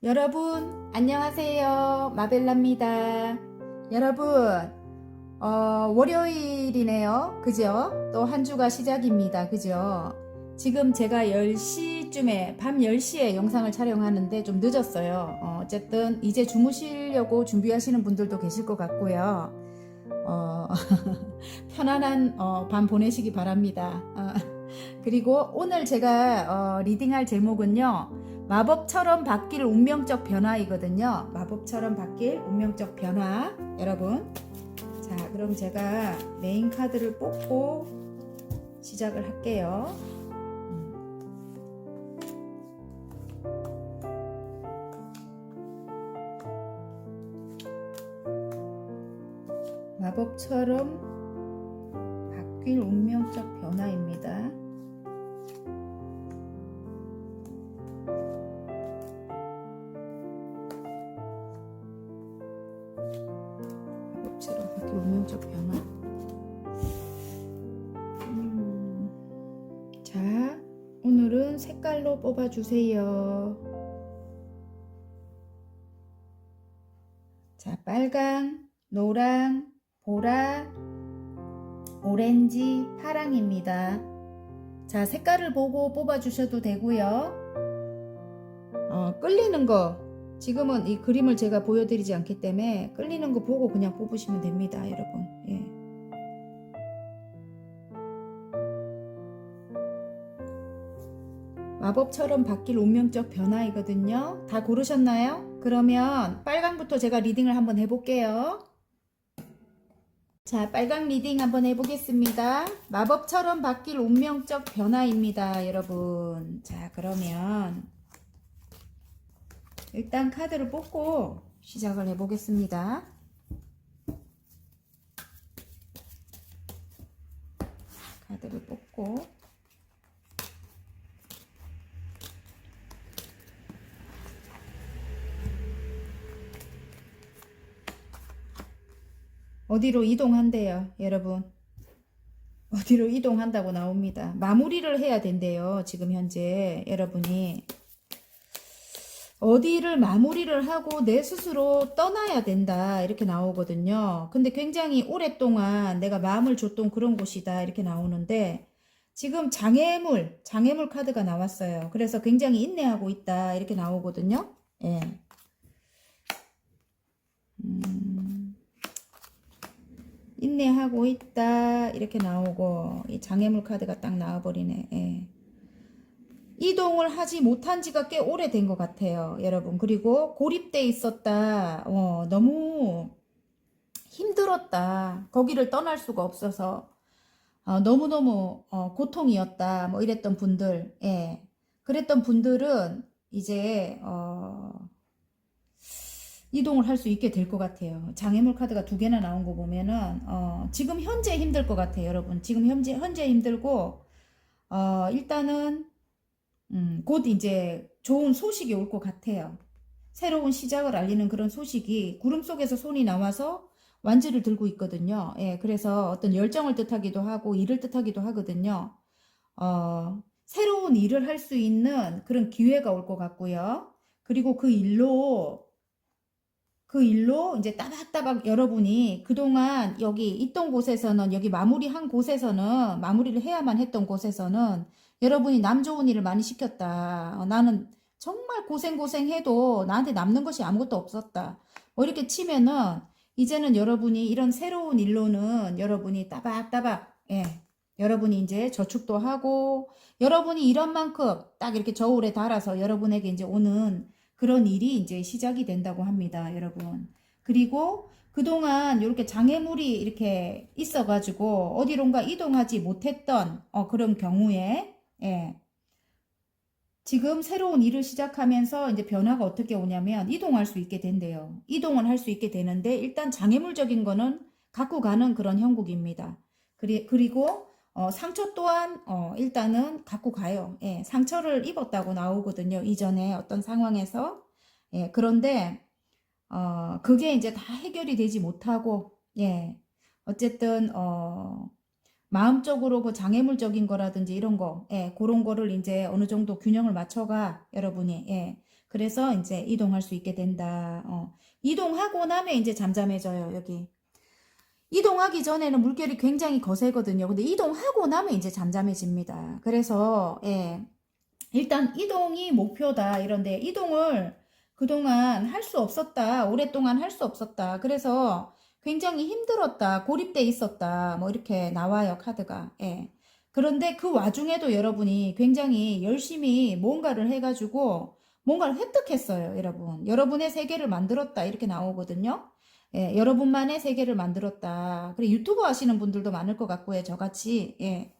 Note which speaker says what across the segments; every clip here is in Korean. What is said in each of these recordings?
Speaker 1: 여러분 안녕하세요. 마벨라입니다. 여러분 월요일이네요. 그죠? 또 한 주가 시작입니다. 그죠? 지금 제가 10시쯤에 밤 10시에 영상을 촬영하는데 좀 늦었어요. 어쨌든 이제 주무시려고 준비하시는 분들도 계실 것 같고요. 편안한 밤 보내시기 바랍니다. 그리고 오늘 제가 리딩할 제목은요. 마법처럼 바뀔 운명적 변화이거든요. 마법처럼 바뀔 운명적 변화. 여러분. 자, 그럼 제가 메인 카드를 뽑고 시작을 할게요. 마법처럼 바뀔 운명적 변화입니다. 마법처럼 바뀔 운명적 변화. 자, 오늘은 색깔로 뽑아주세요. 자, 빨강, 노랑, 보라, 오렌지, 파랑입니다. 자, 색깔을 보고 뽑아주셔도 되고요. 끌리는 거, 지금은 이 그림을 제가 보여드리지 않기 때문에 끌리는 거 보고 그냥 뽑으시면 됩니다, 여러분. 예. 마법처럼 바뀔 운명적 변화이거든요. 다 고르셨나요? 그러면 빨강부터 제가 리딩을 한번 해볼게요. 자, 빨강 리딩 한번 해보겠습니다. 마법처럼 바뀔 운명적 변화입니다, 여러분. 자, 그러면 일단 카드를 뽑고 시작을 해보겠습니다. 카드를 뽑고 어디로 이동한대요, 여러분. 어디로 이동한다고 나옵니다. 마무리를 해야 된대요, 지금 현재 여러분이. 어디를 마무리를 하고 내 스스로 떠나야 된다 이렇게 나오거든요. 근데 굉장히 오랫동안 내가 마음을 줬던 그런 곳이다 이렇게 나오는데 지금 장애물 카드가 나왔어요. 그래서 굉장히 인내하고 있다 이렇게 나오거든요. 예. 인내하고 있다 이렇게 나오고 이 장애물 카드가 딱 나와버리네. 예. 이동을 하지 못한 지가 꽤 오래된 것 같아요, 여러분. 그리고 고립돼 있었다. 너무 힘들었다. 거기를 떠날 수가 없어서 너무너무 고통이었다. 뭐 이랬던 분들, 예. 그랬던 분들은 이제 이동을 할 수 있게 될 것 같아요. 장애물 카드가 두 개나 나온 거 보면은 지금 현재 힘들 것 같아요, 여러분. 지금 현재 힘들고 일단은 곧 이제 좋은 소식이 올 것 같아요. 새로운 시작을 알리는 그런 소식이 구름 속에서 손이 나와서 완지를 들고 있거든요. 예, 그래서 어떤 열정을 뜻하기도 하고 일을 뜻하기도 하거든요. 새로운 일을 할 수 있는 그런 기회가 올 것 같고요. 그리고 그 일로 이제 따박따박 여러분이 그동안 여기 있던 곳에서는 여기 마무리한 곳에서는 마무리를 해야만 했던 곳에서는 여러분이 남 좋은 일을 많이 시켰다. 나는 정말 고생해도 나한테 남는 것이 아무것도 없었다. 뭐 이렇게 치면은 이제는 여러분이 이런 새로운 일로는 여러분이 따박따박 여러분이 이제 저축도 하고 여러분이 이런 만큼 딱 이렇게 저울에 달아서 여러분에게 이제 오는 그런 일이 이제 시작이 된다고 합니다, 여러분. 그리고 그동안 이렇게 장애물이 이렇게 있어가지고 어디론가 이동하지 못했던 그런 경우에 지금 새로운 일을 시작하면서 이제 변화가 어떻게 오냐면 이동할 수 있게 된대요. 이동을 할 수 있게 되는데 일단 장애물적인 거는 갖고 가는 그런 형국입니다. 그리고 상처 또한 일단은 갖고 가요. 예, 상처를 입었다고 나오거든요. 이전에 어떤 상황에서. 예, 그런데 그게 이제 다 해결이 되지 못하고 예, 어쨌든 마음적으로 그 장애물적인 거라든지 이런 거, 예, 그런 거를 이제 어느 정도 균형을 맞춰가 여러분이 예. 그래서 이제 이동할 수 있게 된다. 이동하고 나면 이제 잠잠해져요, 여기. 이동하기 전에는 물결이 굉장히 거세거든요. 근데 이동하고 나면 이제 잠잠해집니다. 그래서, 예. 일단 이동이 목표다. 이런데 이동을 그동안 할 수 없었다. 오랫동안 할 수 없었다. 그래서 굉장히 힘들었다. 고립돼 있었다. 뭐 이렇게 나와요, 카드가. 예. 그런데 그 와중에도 여러분이 굉장히 열심히 뭔가를 해가지고 뭔가를 획득했어요, 여러분. 여러분의 세계를 만들었다. 이렇게 나오거든요. 예, 여러분만의 세계를 만들었다. 그리고 유튜브 하시는 분들도 많을 것 같고요, 저같이. 예.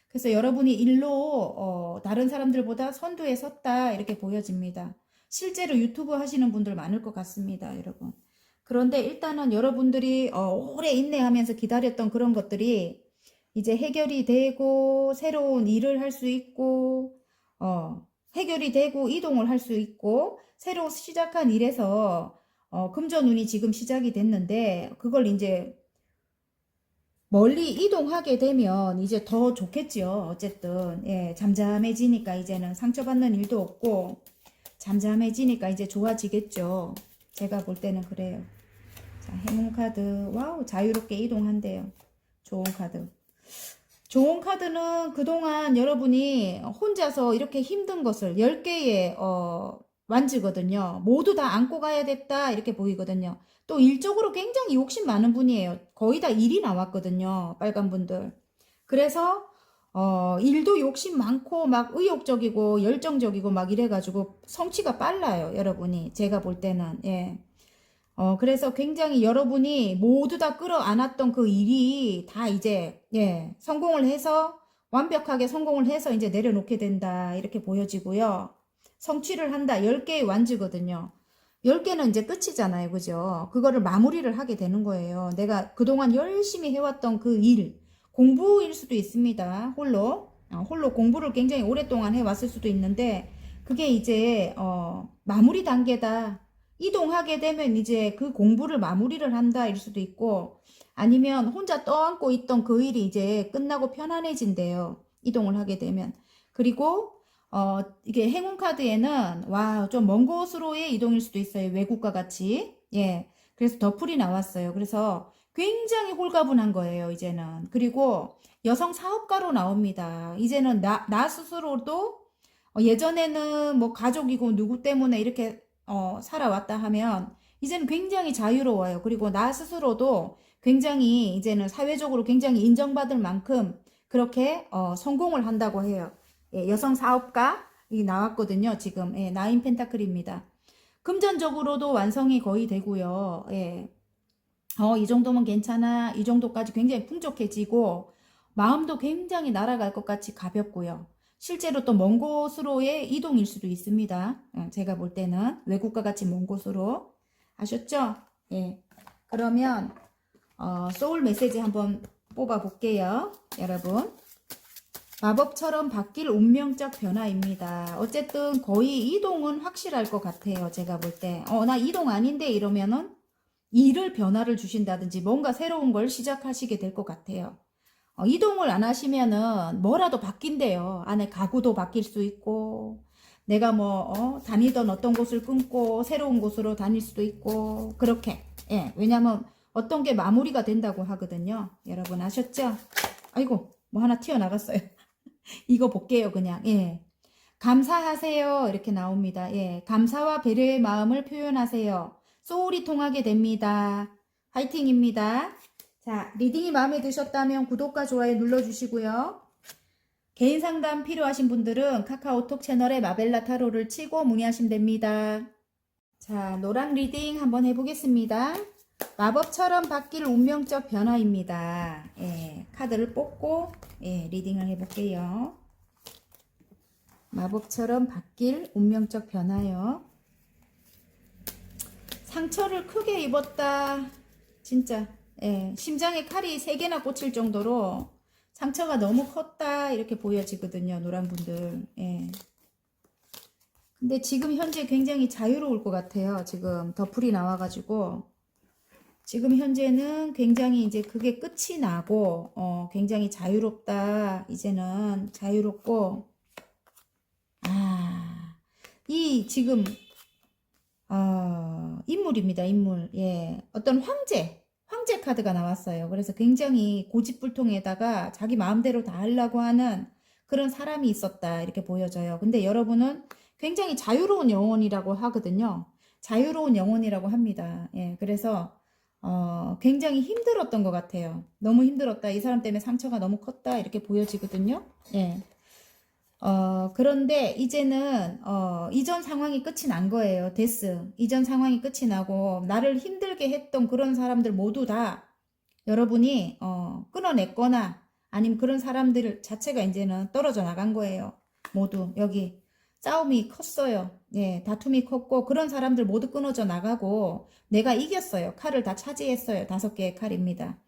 Speaker 1: 그래서 여러분이 일로 다른 사람들보다 선두에 섰다 이렇게 보여집니다. 실제로 유튜브 하시는 분들 많을 것 같습니다, 여러분. 그런데 일단은 여러분들이 오래 인내하면서 기다렸던 그런 것들이 이제 해결이 되고 새로운 일을 할 수 있고 해결이 되고 이동을 할 수 있고 새로 시작한 일에서 금전운이 지금 시작이 됐는데 그걸 이제 멀리 이동하게 되면 이제 더 좋겠죠. 어쨌든 예, 잠잠해지니까 이제는 상처받는 일도 없고 잠잠해지니까 이제 좋아지겠죠. 제가 볼 때는 그래요. 자, 행운 카드. 와우, 자유롭게 이동한대요. 좋은 카드. 좋은 카드는 그동안 여러분이 혼자서 이렇게 힘든 것을 10개의 완지거든요. 모두 다 안고 가야 됐다 이렇게 보이거든요. 또 일적으로 굉장히 욕심 많은 분이에요. 거의 다 일이 나왔거든요. 빨간 분들. 그래서 일도 욕심 많고 막 의욕적이고 열정적이고 막 이래가지고 성취가 빨라요. 여러분이. 제가 볼 때는. 예. 그래서 굉장히 여러분이 모두 다 끌어안았던 그 일이 다 이제, 예, 성공을 해서, 완벽하게 성공을 해서 이제 내려놓게 된다. 이렇게 보여지고요. 성취를 한다. 10개의 완주거든요. 10개는 이제 끝이잖아요. 그죠? 그거를 마무리를 하게 되는 거예요. 내가 그동안 열심히 해왔던 그 일, 공부일 수도 있습니다. 홀로 공부를 굉장히 오랫동안 해왔을 수도 있는데, 그게 이제, 마무리 단계다. 이동하게 되면 이제 그 공부를 마무리를 한다 일 수도 있고 아니면 혼자 떠안고 있던 그 일이 이제 끝나고 편안해진대요. 이동을 하게 되면. 그리고 이게 행운 카드에는 와, 좀 먼 곳으로의 이동일 수도 있어요. 외국과 같이. 예. 그래서 더풀이 나왔어요. 그래서 굉장히 홀가분한 거예요, 이제는. 그리고 여성 사업가로 나옵니다. 이제는 나 스스로도 예전에는 뭐 가족이고 누구 때문에 이렇게 살아왔다 하면 이제는 굉장히 자유로워요. 그리고 나 스스로도 굉장히 이제는 사회적으로 굉장히 인정받을 만큼 그렇게 성공을 한다고 해요. 예, 여성 사업가 이 나왔거든요. 지금 예, 나인 펜타클입니다. 금전적으로도 완성이 거의 되고요. 예. 이 정도면 괜찮아. 이 정도까지 굉장히 풍족해지고 마음도 굉장히 날아갈 것 같이 가볍고요. 실제로 또 먼 곳으로의 이동일 수도 있습니다. 제가 볼 때는 외국과 같이 먼 곳으로. 아셨죠? 예. 그러면 소울 메시지 한번 뽑아 볼게요. 여러분. 마법처럼 바뀔 운명적 변화입니다. 어쨌든 거의 이동은 확실할 것 같아요. 제가 볼 때. 나 이동 아닌데 이러면은 일을 변화를 주신다든지 뭔가 새로운 걸 시작하시게 될 것 같아요. 이동을 안 하시면은 뭐라도 바뀐대요. 안에 가구도 바뀔 수 있고, 내가 뭐, 다니던 어떤 곳을 끊고 새로운 곳으로 다닐 수도 있고, 그렇게. 예, 왜냐면 어떤 게 마무리가 된다고 하거든요. 여러분 아셨죠? 아이고, 뭐 하나 튀어나갔어요. 이거 볼게요, 그냥. 예. 감사하세요. 이렇게 나옵니다. 예. 감사와 배려의 마음을 표현하세요. 소울이 통하게 됩니다. 화이팅입니다. 자, 리딩이 마음에 드셨다면 구독과 좋아요 눌러주시고요. 개인 상담 필요하신 분들은 카카오톡 채널에 마벨라 타로를 치고 문의하시면 됩니다. 자, 노랑 리딩 한번 해보겠습니다. 마법처럼 바뀔 운명적 변화입니다. 예, 카드를 뽑고 예, 리딩을 해볼게요. 마법처럼 바뀔 운명적 변화요. 상처를 크게 입었다. 진짜 예, 심장에 칼이 3개나 꽂힐 정도로 상처가 너무 컸다 이렇게 보여지거든요. 노란분들. 예. 근데 지금 현재 굉장히 자유로울 것 같아요. 지금 더풀이 나와가지고 지금 현재는 굉장히 이제 그게 끝이 나고 굉장히 자유롭다. 이제는 자유롭고 이 지금 인물입니다, 인물. 예. 어떤 황제 카드가 나왔어요. 그래서 굉장히 고집불통에다가 자기 마음대로 다 하려고 하는 그런 사람이 있었다. 이렇게 보여져요. 근데 여러분은 굉장히 자유로운 영혼이라고 하거든요. 자유로운 영혼이라고 합니다. 예. 그래서, 굉장히 힘들었던 것 같아요. 너무 힘들었다. 이 사람 때문에 상처가 너무 컸다. 이렇게 보여지거든요. 예. 그런데 이제는, 이전 상황이 끝이 난 거예요. 데스. 이전 상황이 끝이 나고, 나를 힘들게 했던 그런 사람들 모두 다 여러분이, 끊어냈거나, 아니면 그런 사람들 자체가 이제는 떨어져 나간 거예요. 모두. 여기. 싸움이 컸어요. 예, 다툼이 컸고, 그런 사람들 모두 끊어져 나가고, 내가 이겼어요. 칼을 다 차지했어요. 5개의 칼입니다.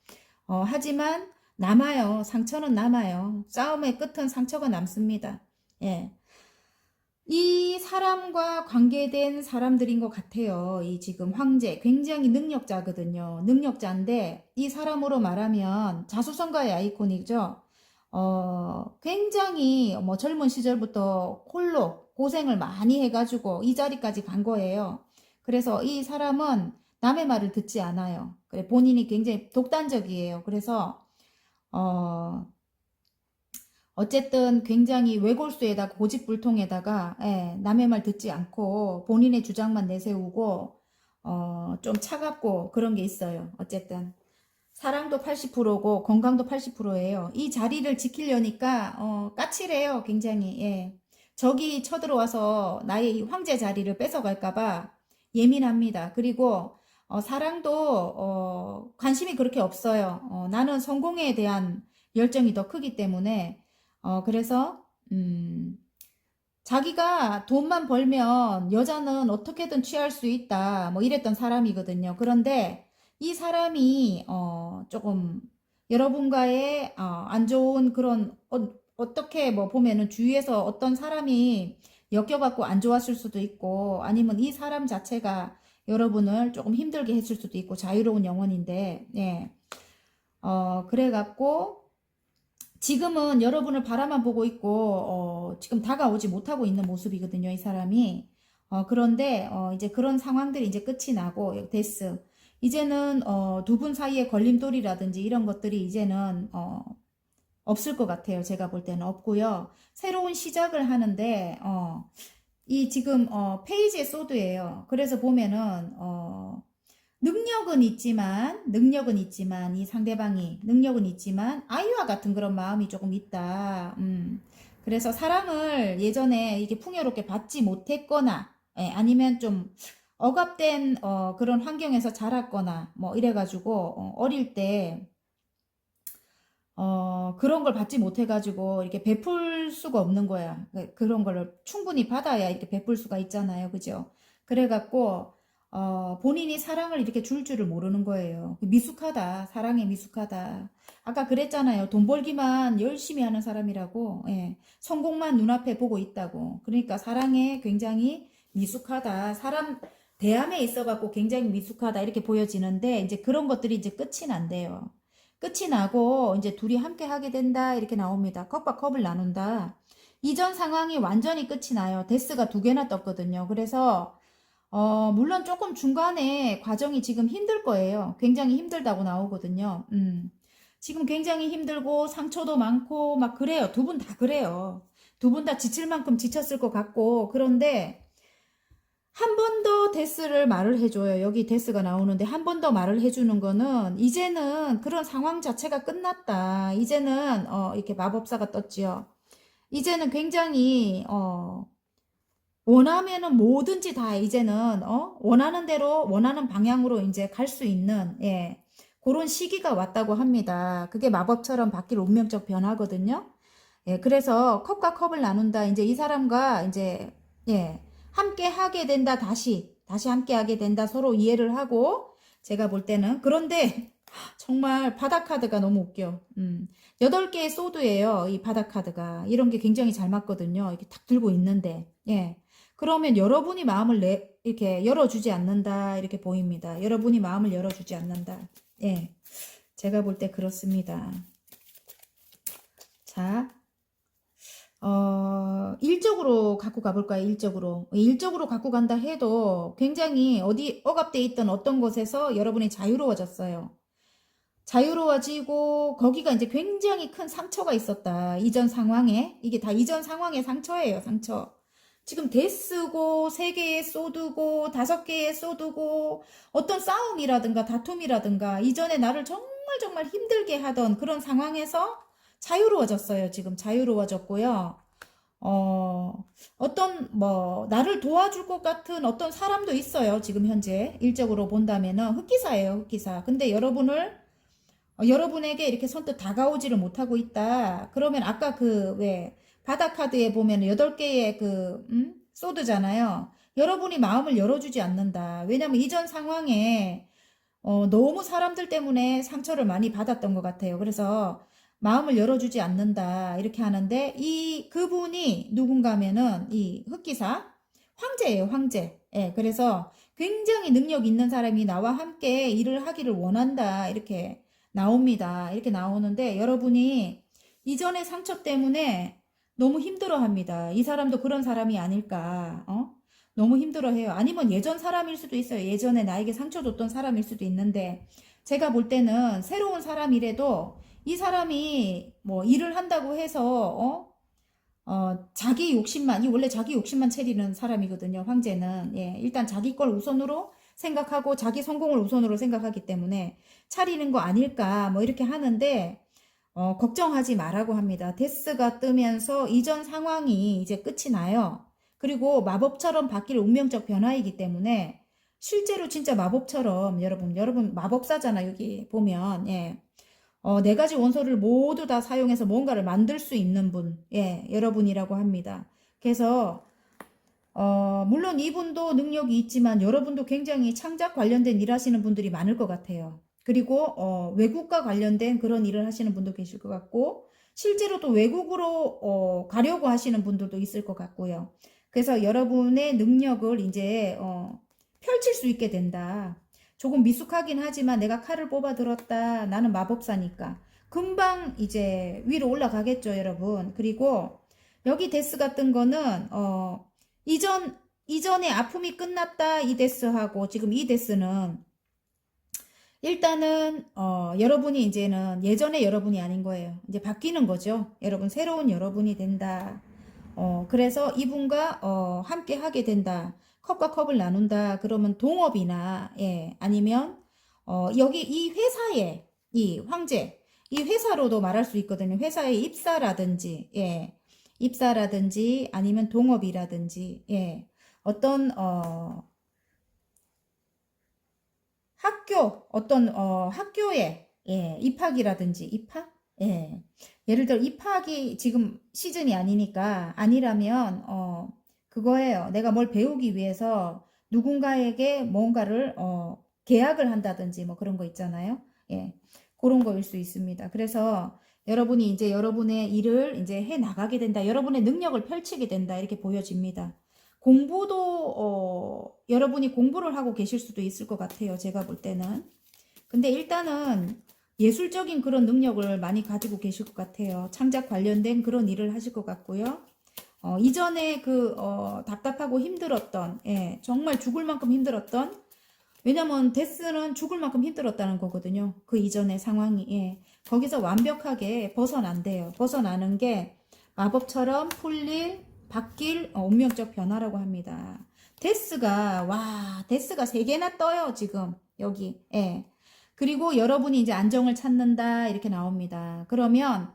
Speaker 1: 하지만, 남아요. 상처는 남아요. 싸움의 끝은 상처가 남습니다. 예. 이 사람과 관계된 사람들인 것 같아요. 이 지금 황제. 굉장히 능력자거든요. 능력자인데, 이 사람으로 말하면 자수성가의 아이콘이죠. 굉장히 뭐 젊은 시절부터 홀로 고생을 많이 해가지고 이 자리까지 간 거예요. 그래서 이 사람은 남의 말을 듣지 않아요. 그래, 본인이 굉장히 독단적이에요. 그래서, 어, 어쨌든 굉장히 외골수에다가 고집불통에다가 예, 남의 말 듣지 않고 본인의 주장만 내세우고 좀 차갑고 그런 게 있어요. 어쨌든 사랑도 80%고 건강도 80%예요. 이 자리를 지키려니까 까칠해요. 굉장히. 예. 적이 쳐들어와서 나의 이 황제 자리를 뺏어갈까봐 예민합니다. 그리고 사랑도 관심이 그렇게 없어요. 나는 성공에 대한 열정이 더 크기 때문에 그래서 자기가 돈만 벌면 여자는 어떻게든 취할 수 있다. 뭐 이랬던 사람이거든요. 그런데 이 사람이 조금 여러분과의 안 좋은 그런 어떻게 뭐 보면은 주위에서 어떤 사람이 엮여갖고 안 좋았을 수도 있고 아니면 이 사람 자체가 여러분을 조금 힘들게 했을 수도 있고 자유로운 영혼인데 예. 그래갖고 지금은 여러분을 바라만 보고 있고 지금 다가오지 못하고 있는 모습이거든요, 이 사람이. 그런데 이제 그런 상황들이 이제 끝이 나고 데스. 이제는 두 분 사이의 걸림돌이라든지 이런 것들이 이제는 없을 것 같아요. 제가 볼 때는 없고요. 새로운 시작을 하는데 이 지금 페이지의 소드예요. 그래서 보면은 능력은 있지만, 이 상대방이, 능력은 있지만, 아이와 같은 그런 마음이 조금 있다. 그래서 사랑을 예전에 이게 풍요롭게 받지 못했거나, 예, 아니면 좀 억압된, 그런 환경에서 자랐거나, 뭐, 이래가지고, 어릴 때, 그런 걸 받지 못해가지고, 이렇게 베풀 수가 없는 거야. 그런 걸 충분히 받아야 이렇게 베풀 수가 있잖아요. 그죠? 그래갖고, 본인이 사랑을 이렇게 줄 줄을 모르는 거예요. 미숙하다. 사랑에 미숙하다. 아까 그랬잖아요. 돈 벌기만 열심히 하는 사람이라고. 예. 성공만 눈앞에 보고 있다고. 그러니까 사랑에 굉장히 미숙하다. 사람 대함에 있어갖고 굉장히 미숙하다. 이렇게 보여지는데, 이제 그런 것들이 이제 끝이 난대요. 끝이 나고 이제 둘이 함께 하게 된다 이렇게 나옵니다. 컵과 컵을 나눈다. 이전 상황이 완전히 끝이 나요. 데스가 2개나 떴거든요. 그래서 물론 조금 중간에 과정이 지금 힘들 거예요. 굉장히 힘들다고 나오거든요. 지금 굉장히 힘들고 상처도 많고 막 그래요. 두 분 다 그래요. 두 분 다 지칠 만큼 지쳤을 것 같고 그런데 한 번 더 데스를 말을 해줘요. 여기 데스가 나오는데 한 번 더 말을 해주는 거는 이제는 그런 상황 자체가 끝났다. 이제는 이렇게 마법사가 떴지요. 이제는 굉장히 원하면은 뭐든지 다 이제는 원하는 대로 원하는 방향으로 이제 갈 수 있는 예. 그런 시기가 왔다고 합니다. 그게 마법처럼 바뀔 운명적 변화거든요. 예, 그래서 컵과 컵을 나눈다. 이제 이 사람과 이제 예. 함께 하게 된다. 다시 함께 하게 된다. 서로 이해를 하고 제가 볼 때는 그런데 정말 바닥 카드가 너무 웃겨. 8개의 소드예요. 이 바닥 카드가. 이런 게 굉장히 잘 맞거든요. 이렇게 탁 들고 있는데. 예. 그러면 여러분이 마음을 이렇게 열어주지 않는다. 이렇게 보입니다. 여러분이 마음을 열어주지 않는다. 예. 제가 볼 때 그렇습니다. 자, 일적으로 갖고 가볼까요? 일적으로. 일적으로 갖고 간다 해도 굉장히 어디 억압돼 있던 어떤 곳에서 여러분이 자유로워졌어요. 자유로워지고 거기가 이제 굉장히 큰 상처가 있었다. 이전 상황에. 이게 다 이전 상황의 상처예요. 상처. 지금 데스고 3개의 소드고 5개의 소드고 어떤 싸움이라든가 다툼이라든가 이전에 나를 정말 정말 힘들게 하던 그런 상황에서 자유로워졌어요. 지금 자유로워졌고요. 어떤 나를 도와줄 것 같은 어떤 사람도 있어요. 지금 현재 일적으로 본다면은 흑기사예요. 흑기사. 근데 여러분에게 이렇게 선뜻 다가오지를 못하고 있다. 그러면 아까 그 왜 바다 카드에 보면 8개의 소드잖아요. 여러분이 마음을 열어주지 않는다. 왜냐면 이전 상황에 너무 사람들 때문에 상처를 많이 받았던 것 같아요. 그래서 마음을 열어주지 않는다. 이렇게 하는데 그분이 누군가면은 이 흑기사 황제예요. 황제. 예, 그래서 굉장히 능력 있는 사람이 나와 함께 일을 하기를 원한다. 이렇게 나옵니다. 이렇게 나오는데 여러분이 이전의 상처 때문에 너무 힘들어합니다. 이 사람도 그런 사람이 아닐까? 너무 힘들어해요. 아니면 예전 사람일 수도 있어요. 예전에 나에게 상처 줬던 사람일 수도 있는데 제가 볼 때는 새로운 사람이라도 이 사람이 뭐 일을 한다고 해서 자기 욕심만, 이 원래 자기 욕심만 채리는 사람이거든요. 황제는. 예, 일단 자기 걸 우선으로 생각하고 자기 성공을 우선으로 생각하기 때문에 차리는 거 아닐까 뭐 이렇게 하는데 걱정하지 말라고 합니다. 데스가 뜨면서 이전 상황이 이제 끝이 나요. 그리고 마법처럼 바뀔 운명적 변화이기 때문에 실제로 진짜 마법처럼 여러분 마법사잖아 여기 보면 예. 4가지 원소를 모두 다 사용해서 뭔가를 만들 수 있는 분, 예, 여러분이라고 합니다. 그래서 물론 이분도 능력이 있지만 여러분도 굉장히 창작 관련된 일 하시는 분들이 많을 것 같아요. 그리고 외국과 관련된 그런 일을 하시는 분도 계실 것 같고 실제로 또 외국으로 가려고 하시는 분들도 있을 것 같고요. 그래서 여러분의 능력을 이제 펼칠 수 있게 된다. 조금 미숙하긴 하지만 내가 칼을 뽑아 들었다. 나는 마법사니까. 금방 이제 위로 올라가겠죠, 여러분. 그리고 여기 데스가 뜬 거는 이전에 아픔이 끝났다 이 데스하고 지금 이 데스는 일단은 여러분이 이제는 예전의 여러분이 아닌 거예요. 이제 바뀌는 거죠. 여러분 새로운 여러분이 된다. 그래서 이분과 함께 하게 된다. 컵과 컵을 나눈다. 그러면 동업이나 예, 아니면 여기 이 회사에 이 황제 이 회사로도 말할 수 있거든요. 회사의 입사라든지 예. 입사라든지 아니면 동업이라든지 예. 어떤 학교에 예, 입학이라든지 입학? 예. 예를 들어 입학이 지금 시즌이 아니니까 아니라면 그거예요. 내가 뭘 배우기 위해서 누군가에게 뭔가를 계약을 한다든지 뭐 그런 거 있잖아요. 예. 그런 거일 수 있습니다. 그래서 여러분이 이제 여러분의 일을 이제 해 나가게 된다. 여러분의 능력을 펼치게 된다. 이렇게 보여집니다. 공부도 여러분이 공부를 하고 계실 수도 있을 것 같아요. 제가 볼 때는. 근데 일단은 예술적인 그런 능력을 많이 가지고 계실 것 같아요. 창작 관련된 그런 일을 하실 것 같고요. 이전에 답답하고 힘들었던, 예, 정말 죽을 만큼 힘들었던, 왜냐면 데스는 죽을 만큼 힘들었다는 거거든요. 그 이전의 상황이, 예. 거기서 완벽하게 벗어난대요. 벗어나는 게 마법처럼 바뀔 운명적 변화라고 합니다. 데스가 3개나 떠요, 지금. 여기, 예. 그리고 여러분이 이제 안정을 찾는다, 이렇게 나옵니다. 그러면,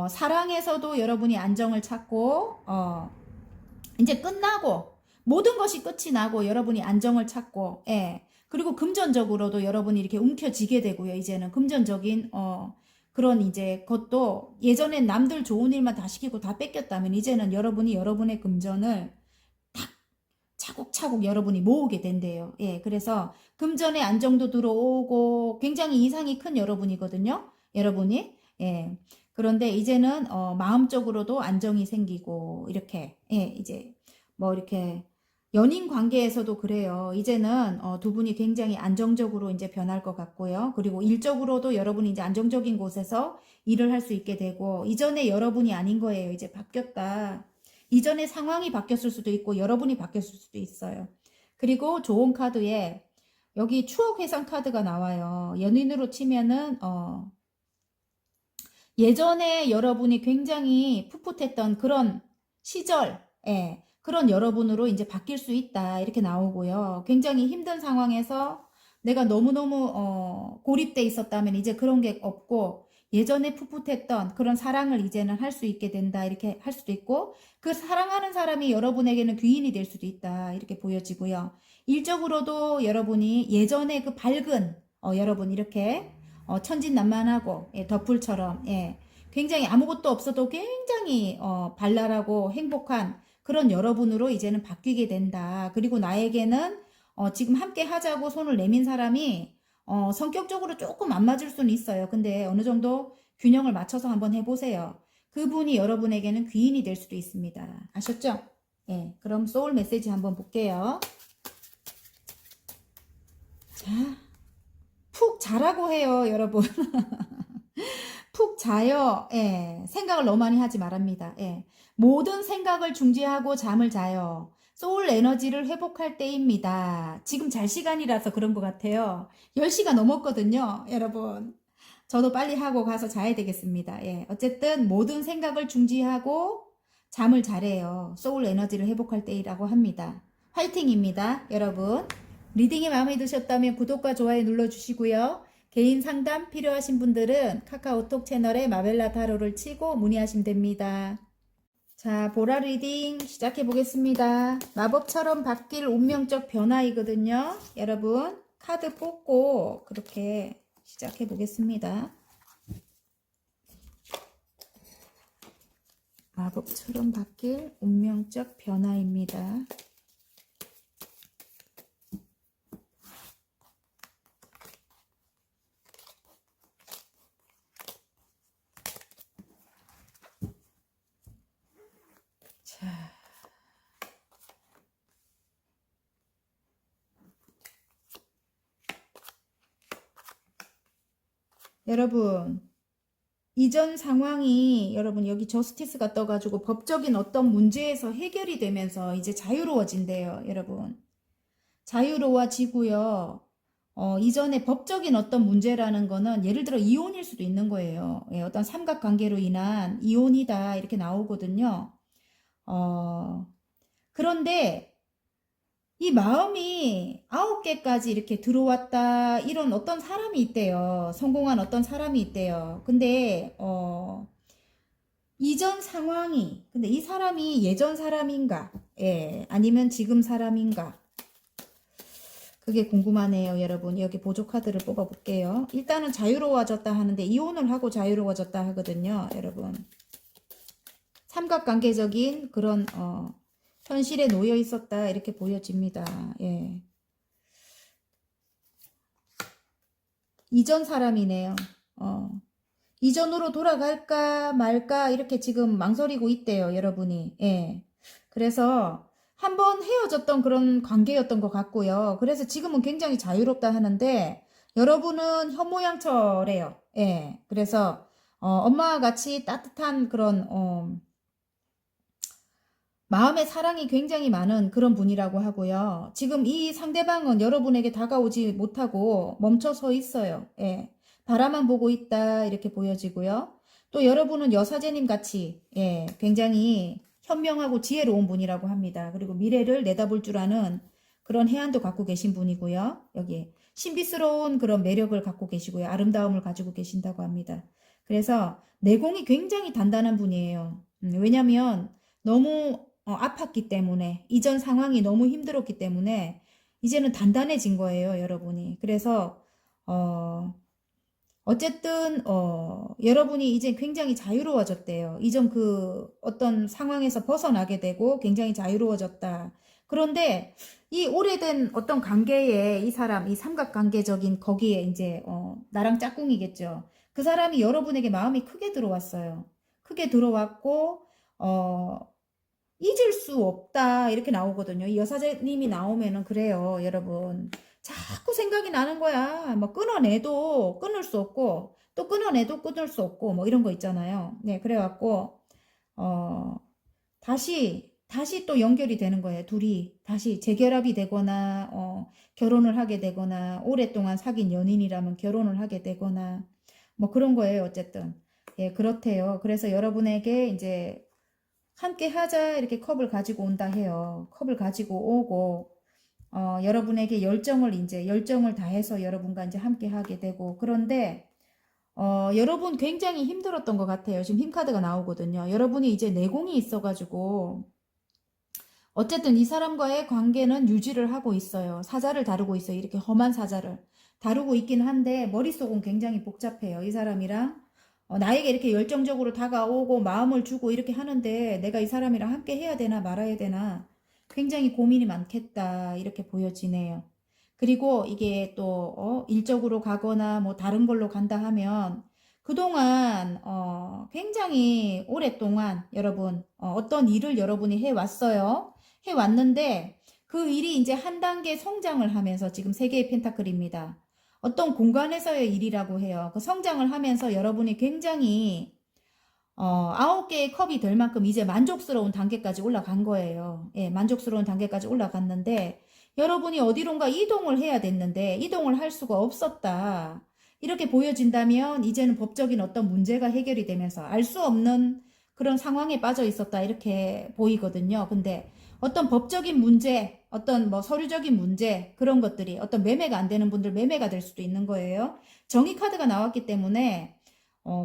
Speaker 1: 사랑에서도 여러분이 안정을 찾고, 이제 끝나고, 모든 것이 끝이 나고, 여러분이 안정을 찾고, 예. 그리고 금전적으로도 여러분이 이렇게 움켜쥐게 되고요. 이제는 금전적인, 그런 이제 것도 예전엔 남들 좋은 일만 다 시키고 다 뺏겼다면 이제는 여러분이 여러분의 금전을 탁 차곡차곡 여러분이 모으게 된대요. 예, 그래서 금전의 안정도 들어오고 굉장히 이상이 큰 여러분이거든요. 여러분이. 예. 그런데 이제는 마음적으로도 안정이 생기고 이렇게 예, 이제 뭐 이렇게 연인 관계에서도 그래요. 이제는 두 분이 굉장히 안정적으로 이제 변할 것 같고요. 그리고 일적으로도 여러분이 이제 안정적인 곳에서 일을 할 수 있게 되고, 이전에 여러분이 아닌 거예요. 이제 바뀌었다. 이전에 상황이 바뀌었을 수도 있고 여러분이 바뀌었을 수도 있어요. 그리고 좋은 카드에 여기 추억 회상 카드가 나와요. 연인으로 치면은 예전에 여러분이 굉장히 풋풋했던 그런 시절, 예, 그런 여러분으로 이제 바뀔 수 있다. 이렇게 나오고요. 굉장히 힘든 상황에서 내가 너무너무 고립돼 있었다면 이제 그런 게 없고, 예전에 풋풋했던 그런 사랑을 이제는 할 수 있게 된다. 이렇게 할 수도 있고, 그 사랑하는 사람이 여러분에게는 귀인이 될 수도 있다. 이렇게 보여지고요. 일적으로도 여러분이 예전에 그 밝은 여러분 이렇게 천진난만하고, 예, 덧불처럼, 예, 굉장히 아무것도 없어도 굉장히 발랄하고 행복한 그런 여러분으로 이제는 바뀌게 된다. 그리고 나에게는 지금 함께 하자고 손을 내민 사람이 성격적으로 조금 안 맞을 수는 있어요. 근데 어느 정도 균형을 맞춰서 한번 해보세요. 그분이 여러분에게는 귀인이 될 수도 있습니다. 아셨죠? 예, 그럼 소울 메시지 한번 볼게요. 자, 푹 자라고 해요, 여러분. 푹 자요. 예. 생각을 너무 많이 하지 말랍니다. 예. 모든 생각을 중지하고 잠을 자요. 소울 에너지를 회복할 때입니다. 지금 잘 시간이라서 그런 것 같아요. 10시가 넘었거든요, 여러분. 저도 빨리 하고 가서 자야 되겠습니다. 예. 어쨌든 모든 생각을 중지하고 잠을 자래요. 소울 에너지를 회복할 때이라고 합니다. 화이팅입니다, 여러분. 리딩이 마음에 드셨다면 구독과 좋아요 눌러주시고요. 개인 상담 필요하신 분들은 카카오톡 채널에 마벨라 타로를 치고 문의하시면 됩니다. 자, 보라 리딩 시작해 보겠습니다. 마법처럼 바뀔 운명적 변화이거든요. 여러분, 카드 뽑고 그렇게 시작해 보겠습니다. 마법처럼 바뀔 운명적 변화입니다. 자, 여러분, 이전 상황이 여러분 여기 저스티스가 떠가지고 법적인 어떤 문제에서 해결이 되면서 이제 자유로워진대요, 여러분. 자유로워지고요. 이전에 법적인 어떤 문제라는 거는 예를 들어 이혼일 수도 있는 거예요. 예, 어떤 삼각관계로 인한 이혼이다 이렇게 나오거든요. 그런데 이 마음이 9개까지 이렇게 들어왔다 이런 어떤 사람이 있대요. 성공한 어떤 사람이 있대요. 근데 이전 상황이 근데 이 사람이 예전 사람인가? 예, 아니면 지금 사람인가? 그게 궁금하네요, 여러분. 여기 보조 카드를 뽑아 볼게요. 일단은 자유로워졌다 하는데 이혼을 하고 자유로워졌다 하거든요, 여러분. 삼각관계적인 그런 현실에 놓여 있었다 이렇게 보여집니다. 예. 이전 사람이네요. 이전으로 돌아갈까 말까 이렇게 지금 망설이고 있대요, 여러분이. 예. 그래서 한번 헤어졌던 그런 관계였던 것 같고요. 그래서 지금은 굉장히 자유롭다 하는데 여러분은 현모양처래요. 예. 그래서 엄마와 같이 따뜻한 그런 마음의 사랑이 굉장히 많은 그런 분이라고 하고요. 지금 이 상대방은 여러분에게 다가오지 못하고 멈춰 서 있어요. 예. 바라만 보고 있다 이렇게 보여지고요. 또 여러분은 여사제님 같이 예, 굉장히 현명하고 지혜로운 분이라고 합니다. 그리고 미래를 내다볼 줄 아는 그런 해안도 갖고 계신 분이고요. 여기 신비스러운 그런 매력을 갖고 계시고요. 아름다움을 가지고 계신다고 합니다. 그래서 내공이 굉장히 단단한 분이에요. 왜냐하면 너무 아팠기 때문에 이전 상황이 너무 힘들었기 때문에 이제는 단단해진 거예요, 여러분이. 그래서 어쨌든 여러분이 이제 굉장히 자유로워졌대요. 이전 그 어떤 상황에서 벗어나게 되고 굉장히 자유로워졌다. 그런데 이 오래된 어떤 관계에 이 사람, 이 삼각관계적인 거기에 이제 나랑 짝꿍이겠죠. 그 사람이 여러분에게 마음이 크게 들어왔어요. 크게 들어왔고 잊을 수 없다 이렇게 나오거든요. 이 여사님이 나오면은 그래요, 여러분. 자꾸 생각이 나는 거야. 뭐 끊어내도 끊을 수 없고 또 끊어내도 끊을 수 없고 뭐 이런 거 있잖아요. 네, 그래갖고 어 다시 또 연결이 되는 거예요. 둘이 다시 재결합이 되거나 결혼을 하게 되거나 오랫동안 사귄 연인이라면 결혼을 하게 되거나 뭐 그런 거예요. 어쨌든 예, 그렇대요. 그래서 여러분에게 이제 함께 하자 이렇게 컵을 가지고 온다 해요. 컵을 가지고 오고 여러분에게 열정을 다해서 여러분과 이제 함께 하게 되고 그런데 여러분 굉장히 힘들었던 것 같아요. 지금 힘카드가 나오거든요. 여러분이 이제 내공이 있어가지고 어쨌든 이 사람과의 관계는 유지를 하고 있어요. 사자를 다루고 있어요. 이렇게 험한 사자를 다루고 있긴 한데 머릿속은 굉장히 복잡해요. 이 사람이랑 나에게 이렇게 열정적으로 다가오고 마음을 주고 이렇게 하는데 내가 이 사람이랑 함께 해야 되나 말아야 되나 굉장히 고민이 많겠다 이렇게 보여지네요. 그리고 이게 또 일적으로 가거나 뭐 다른 걸로 간다 하면 그동안 굉장히 오랫동안 여러분 어떤 일을 여러분이 해왔어요. 해왔는데 그 일이 이제 한 단계 성장을 하면서 지금 세 개의 펜타클입니다. 어떤 공간에서의 일이라고 해요. 그 성장을 하면서 여러분이 굉장히 9개의 컵이 될 만큼 이제 만족스러운 단계까지 올라간 거예요. 예, 만족스러운 단계까지 올라갔는데 여러분이 어디론가 이동을 해야 됐는데 이동을 할 수가 없었다. 이렇게 보여진다면 이제는 법적인 어떤 문제가 해결이 되면서 알 수 없는 그런 상황에 빠져 있었다. 이렇게 보이거든요. 근데 어떤 법적인 문제, 어떤 뭐 서류적인 문제 그런 것들이 어떤 매매가 안 되는 분들 매매가 될 수도 있는 거예요. 정의 카드가 나왔기 때문에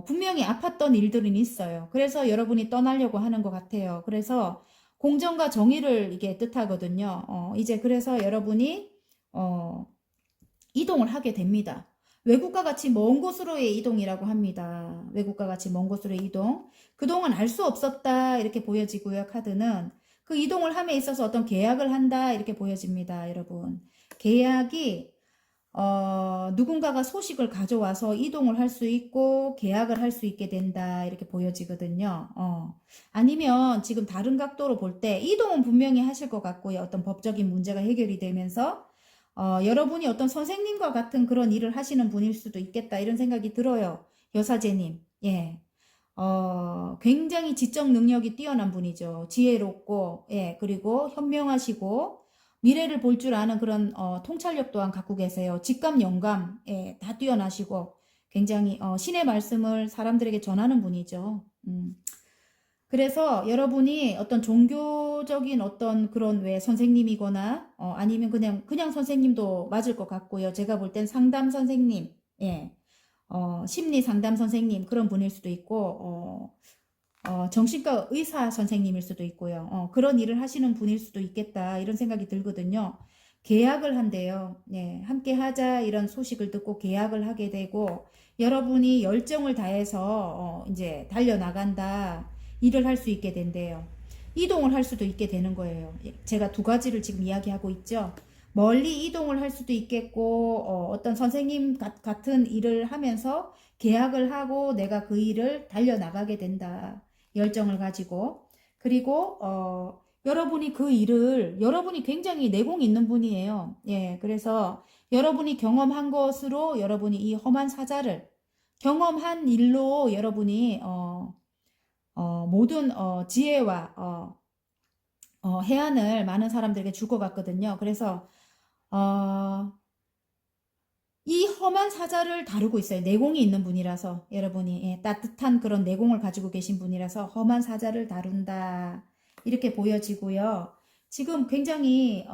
Speaker 1: 분명히 아팠던 일들은 있어요. 그래서 여러분이 떠나려고 하는 것 같아요. 그래서 공정과 정의를 이게 뜻하거든요. 이제 그래서 여러분이 이동을 하게 됩니다. 외국과 같이 먼 곳으로의 이동이라고 합니다. 외국과 같이 먼 곳으로의 이동. 그동안 알 수 없었다 이렇게 보여지고요. 카드는 그 이동을 함에 있어서 어떤 계약을 한다 이렇게 보여집니다. 여러분. 계약이 누군가가 소식을 가져와서 이동을 할 수 있고 계약을 할 수 있게 된다 이렇게 보여지거든요. 아니면 지금 다른 각도로 볼 때 이동은 분명히 하실 것 같고요. 어떤 법적인 문제가 해결이 되면서 여러분이 어떤 선생님과 같은 그런 일을 하시는 분일 수도 있겠다 이런 생각이 들어요. 여사제님. 예. 굉장히 지적 능력이 뛰어난 분이죠. 지혜롭고, 예, 그리고 현명하시고, 미래를 볼 줄 아는 그런 통찰력 또한 갖고 계세요. 직감, 영감, 예, 다 뛰어나시고 굉장히 신의 말씀을 사람들에게 전하는 분이죠. 그래서 여러분이 어떤 종교적인 어떤 그런 왜 선생님이거나 아니면 그냥 선생님도 맞을 것 같고요. 제가 볼 땐 상담 선생님, 예, 심리 상담 선생님 그런 분일 수도 있고 정신과 의사 선생님일 수도 있고요. 그런 일을 하시는 분일 수도 있겠다. 이런 생각이 들거든요. 계약을 한대요. 예, 함께 하자 이런 소식을 듣고 계약을 하게 되고 여러분이 열정을 다해서 이제 달려나간다. 일을 할 수 있게 된대요. 이동을 할 수도 있게 되는 거예요. 예, 제가 두 가지를 지금 이야기하고 있죠. 멀리 이동을 할 수도 있겠고 어떤 선생님 같은 일을 하면서 계약을 하고 내가 그 일을 달려나가게 된다. 열정을 가지고 그리고 여러분이 그 일을 여러분이 굉장히 내공 있는 분이에요. 예, 그래서 여러분이 경험한 것으로 여러분이 이 험한 사자를 경험한 일로 여러분이 모든 지혜와 해안을 많은 사람들에게 줄 것 같거든요. 그래서 이 험한 사자를 다루고 있어요. 내공이 있는 분이라서 여러분이 예, 따뜻한 그런 내공을 가지고 계신 분이라서 험한 사자를 다룬다 이렇게 보여지고요. 지금 굉장히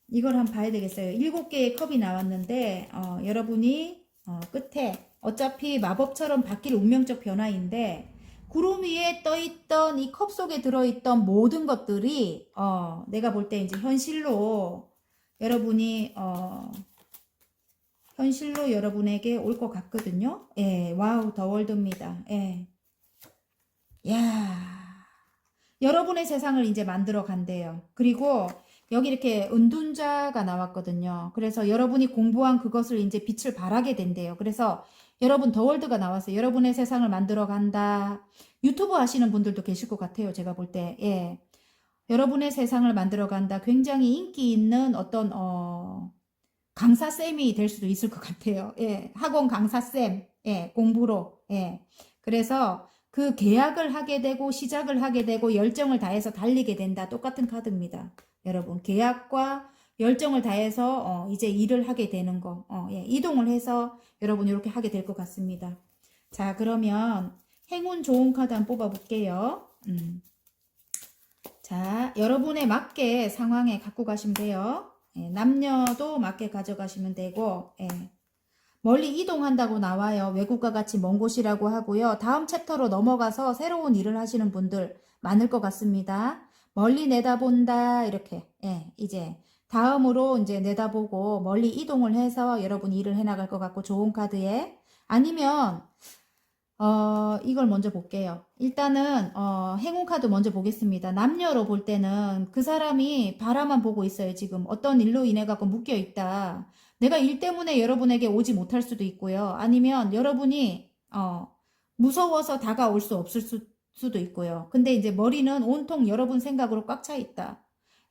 Speaker 1: 이걸 한번 봐야 되겠어요. 7개의 컵이 나왔는데 여러분이 끝에 어차피 마법처럼 바뀔 운명적 변화인데 구름 위에 떠있던 이 컵 속에 들어있던 모든 것들이 내가 볼 때 이제 현실로 여러분이 현실로 여러분에게 올 것 같거든요. 예, 와우 더 월드입니다. 예, 야, 여러분의 세상을 이제 만들어 간대요. 그리고 여기 이렇게 은둔자가 나왔거든요. 그래서 여러분이 공부한 그것을 이제 빛을 발하게 된대요. 그래서 여러분 더월드가 나왔어요. 여러분의 세상을 만들어 간다. 유튜브 하시는 분들도 계실 것 같아요. 제가 볼 때. 예. 여러분의 세상을 만들어 간다. 굉장히 인기 있는 어떤 강사쌤이 될 수도 있을 것 같아요. 예. 학원 강사쌤. 예. 공부로. 예. 그래서 그 계약을 하게 되고 시작을 하게 되고 열정을 다해서 달리게 된다. 똑같은 카드입니다. 여러분 계약과 열정을 다해서 이제 일을 하게 되는 거. 예. 이동을 해서 여러분 이렇게 하게 될 것 같습니다. 자, 그러면 행운 좋은 카드 한번 뽑아볼게요. 자, 여러분에 맞게 상황에 갖고 가시면 돼요. 예, 남녀도 맞게 가져가시면 되고, 예. 멀리 이동한다고 나와요. 외국과 같이 먼 곳이라고 하고요. 다음 챕터로 넘어가서 새로운 일을 하시는 분들 많을 것 같습니다. 멀리 내다본다, 이렇게. 예, 이제 다음으로 이제 내다보고 멀리 이동을 해서 여러분이 일을 해나갈 것 같고, 좋은 카드에. 아니면, 이걸 먼저 볼게요. 일단은, 행운 카드 먼저 보겠습니다. 남녀로 볼 때는 그 사람이 바라만 보고 있어요. 지금 어떤 일로 인해 갖고 묶여 있다. 내가 일 때문에 여러분에게 오지 못할 수도 있고요. 아니면 여러분이, 무서워서 다가올 수 없을 수도 있고요. 근데 이제 머리는 온통 여러분 생각으로 꽉 차 있다.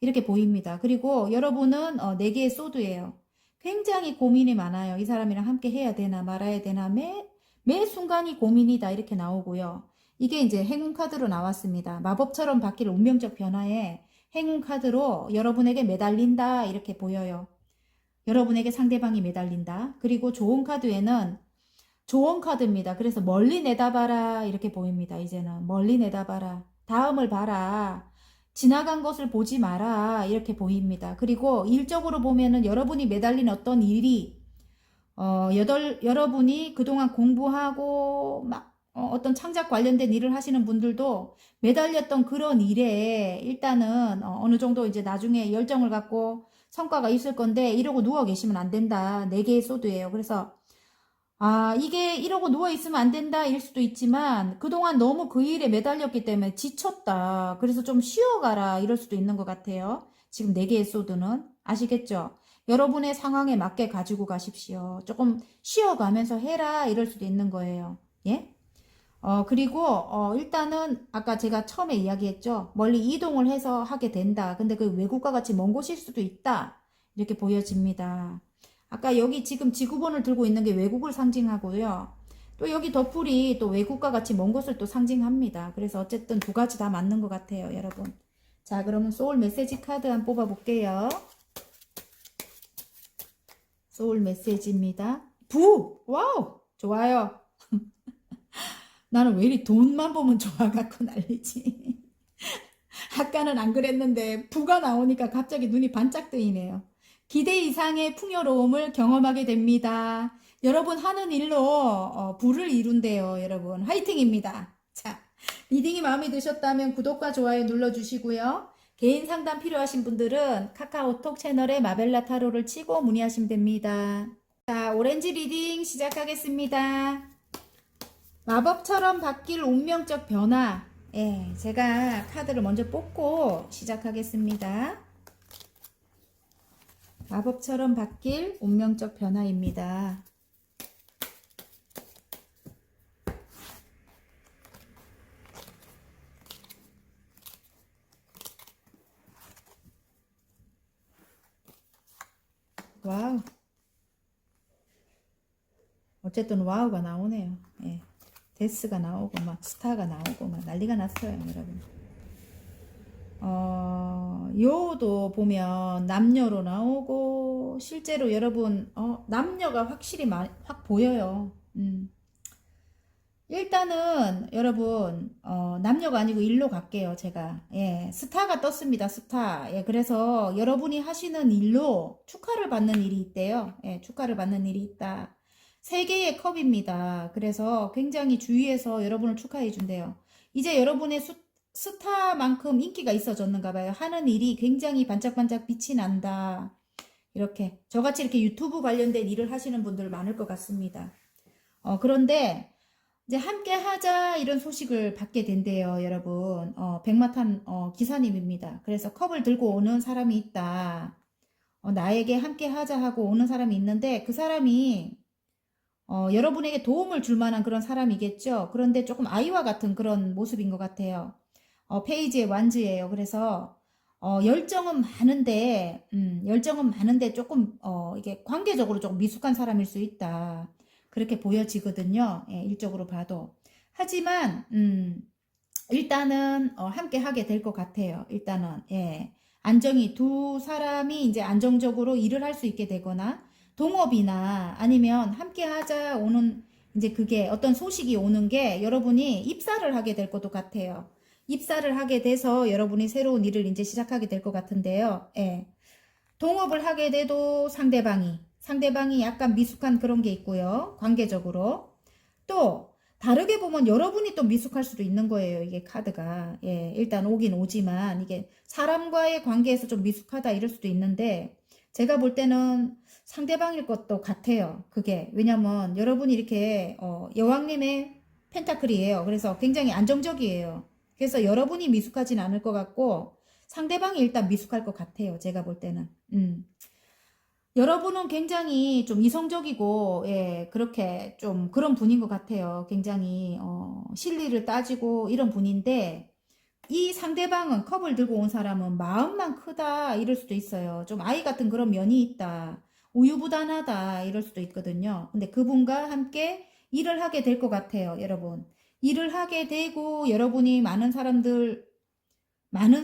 Speaker 1: 이렇게 보입니다. 그리고 여러분은, 네 개의 소드예요. 굉장히 고민이 많아요. 이 사람이랑 함께 해야 되나 말아야 되나 매 순간이 고민이다 이렇게 나오고요. 이게 이제 행운 카드로 나왔습니다. 마법처럼 바뀔 운명적 변화에 행운 카드로 여러분에게 매달린다 이렇게 보여요. 여러분에게 상대방이 매달린다. 그리고 좋은 카드에는 좋은 카드입니다. 그래서 멀리 내다봐라 이렇게 보입니다. 이제는 멀리 내다봐라. 다음을 봐라. 지나간 것을 보지 마라 이렇게 보입니다. 그리고 일적으로 보면은 여러분이 매달린 어떤 일이 여러분이 그동안 공부하고 막 어떤 창작 관련된 일을 하시는 분들도 매달렸던 그런 일에 일단은 어느 정도 이제 나중에 열정을 갖고 성과가 있을 건데 이러고 누워 계시면 안 된다. 네 개의 소드예요. 그래서 이게 이러고 누워 있으면 안 된다 일 수도 있지만 그동안 너무 그 일에 매달렸기 때문에 지쳤다. 그래서 좀 쉬어가라 이럴 수도 있는 것 같아요. 지금 네 개의 소드는 아시겠죠? 여러분의 상황에 맞게 가지고 가십시오. 조금 쉬어가면서 해라 이럴 수도 있는 거예요. 예? 그리고 일단은 아까 제가 처음에 이야기했죠. 멀리 이동을 해서 하게 된다. 근데 그 외국과 같이 먼 곳일 수도 있다. 이렇게 보여집니다. 아까 여기 지금 지구본을 들고 있는 게 외국을 상징하고요. 또 여기 덧풀이 또 외국과 같이 먼 곳을 또 상징합니다. 그래서 어쨌든 두 가지 다 맞는 것 같아요, 여러분. 자, 그러면 소울 메시지 카드 한번 뽑아볼게요. 소울 메시지입니다. 와우! 좋아요. 나는 왜 이리 돈만 보면 좋아갖고 난리지. 아까는 안 그랬는데 부가 나오니까 갑자기 눈이 반짝 뜨이네요. 기대 이상의 풍요로움을 경험하게 됩니다. 여러분 하는 일로 부를 이룬대요. 여러분 화이팅입니다. 자, 리딩이 마음에 드셨다면 구독과 좋아요 눌러주시고요. 개인 상담 필요하신 분들은 카카오톡 채널에 마벨라 타로를 치고 문의하시면 됩니다. 자, 오렌지 리딩 시작하겠습니다. 마법처럼 바뀔 운명적 변화. 예, 제가 카드를 먼저 뽑고 시작하겠습니다. 마법처럼 바뀔 운명적 변화입니다. 와우. 어쨌든 와우가 나오네요. 예. 데스가 나오고 막 스타가 나오고 막 난리가 났어요, 여러분. 요도 보면 남녀로 나오고 실제로 여러분 남녀가 확실히 확 보여요. 일단은 여러분 남녀가 아니고 일로 갈게요. 제가 예, 스타가 떴습니다. 스타. 예, 그래서 여러분이 하시는 일로 축하를 받는 일이 있대요. 예, 축하를 받는 일이 있다. 세 개의 컵입니다. 그래서 굉장히 주위에서 여러분을 축하해 준대요. 이제 여러분의 스타만큼 인기가 있어졌는가 봐요. 하는 일이 굉장히 반짝반짝 빛이 난다. 이렇게 저같이 이렇게 유튜브 관련된 일을 하시는 분들 많을 것 같습니다. 그런데 이제 함께 하자 이런 소식을 받게 된대요, 여러분. 백마탄 기사님입니다. 그래서 컵을 들고 오는 사람이 있다. 나에게 함께 하자 하고 오는 사람이 있는데 그 사람이 여러분에게 도움을 줄 만한 그런 사람이겠죠. 그런데 조금 아이와 같은 그런 모습인 것 같아요. 페이지의 완즈예요. 그래서 열정은 많은데 조금 이게 관계적으로 조금 미숙한 사람일 수 있다. 그렇게 보여지거든요. 예, 일적으로 봐도. 하지만 일단은 함께 하게 될 것 같아요. 일단은 예. 안정이 두 사람이 이제 안정적으로 일을 할 수 있게 되거나 동업이나 아니면 함께 하자 오는 이제 그게 어떤 소식이 오는 게 여러분이 입사를 하게 될 것도 같아요. 입사를 하게 돼서 여러분이 새로운 일을 이제 시작하게 될 것 같은데요. 예. 동업을 하게 돼도 상대방이 약간 미숙한 그런 게 있고요. 관계적으로. 또 다르게 보면 여러분이 또 미숙할 수도 있는 거예요. 이게 카드가. 예, 일단 오긴 오지만 이게 사람과의 관계에서 좀 미숙하다 이럴 수도 있는데 제가 볼 때는 상대방일 것도 같아요. 그게. 왜냐면 여러분이 이렇게 여왕님의 펜타클이에요. 그래서 굉장히 안정적이에요. 그래서 여러분이 미숙하진 않을 것 같고 상대방이 일단 미숙할 것 같아요. 제가 볼 때는. 여러분은 굉장히 좀 이성적이고, 예, 그렇게 좀 그런 분인 것 같아요. 굉장히, 실리를 따지고 이런 분인데, 이 상대방은 컵을 들고 온 사람은 마음만 크다, 이럴 수도 있어요. 좀 아이 같은 그런 면이 있다. 우유부단하다, 이럴 수도 있거든요. 근데 그분과 함께 일을 하게 될 것 같아요, 여러분. 일을 하게 되고, 여러분이 많은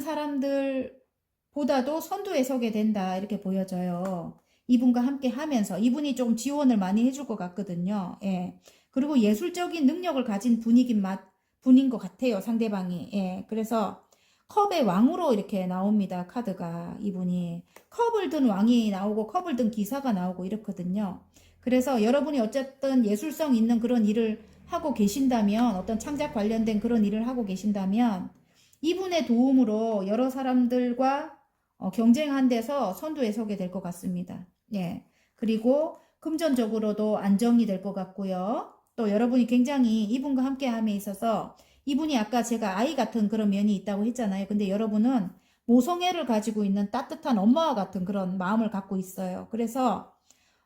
Speaker 1: 사람들보다도 선두에 서게 된다, 이렇게 보여져요. 이분과 함께 하면서 이분이 조금 지원을 많이 해줄 것 같거든요. 예. 그리고 예술적인 능력을 가진 분인 것 같아요. 상대방이. 예. 그래서 컵의 왕으로 이렇게 나옵니다. 카드가 이분이 컵을 든 왕이 나오고 컵을 든 기사가 나오고 이렇거든요. 그래서 여러분이 어쨌든 예술성 있는 그런 일을 하고 계신다면 어떤 창작 관련된 그런 일을 하고 계신다면 이분의 도움으로 여러 사람들과 경쟁한 데서 선두에 서게 될 것 같습니다. 예. 그리고 금전적으로도 안정이 될 것 같고요. 또 여러분이 굉장히 이분과 함께 함에 있어서 이분이 아까 제가 아이 같은 그런 면이 있다고 했잖아요. 근데 여러분은 모성애를 가지고 있는 따뜻한 엄마와 같은 그런 마음을 갖고 있어요. 그래서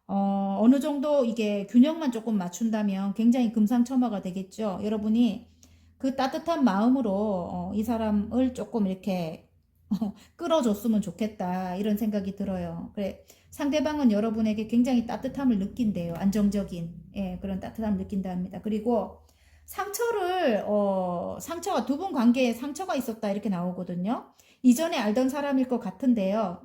Speaker 1: 어느 정도 이게 균형만 조금 맞춘다면 굉장히 금상첨화가 되겠죠. 여러분이 그 따뜻한 마음으로 이 사람을 조금 이렇게 끌어줬으면 좋겠다 이런 생각이 들어요. 그래 상대방은 여러분에게 굉장히 따뜻함을 느낀대요. 안정적인 예, 그런 따뜻함을 느낀다 합니다. 그리고 상처가 두 분 관계에 상처가 있었다 이렇게 나오거든요. 이전에 알던 사람일 것 같은데요.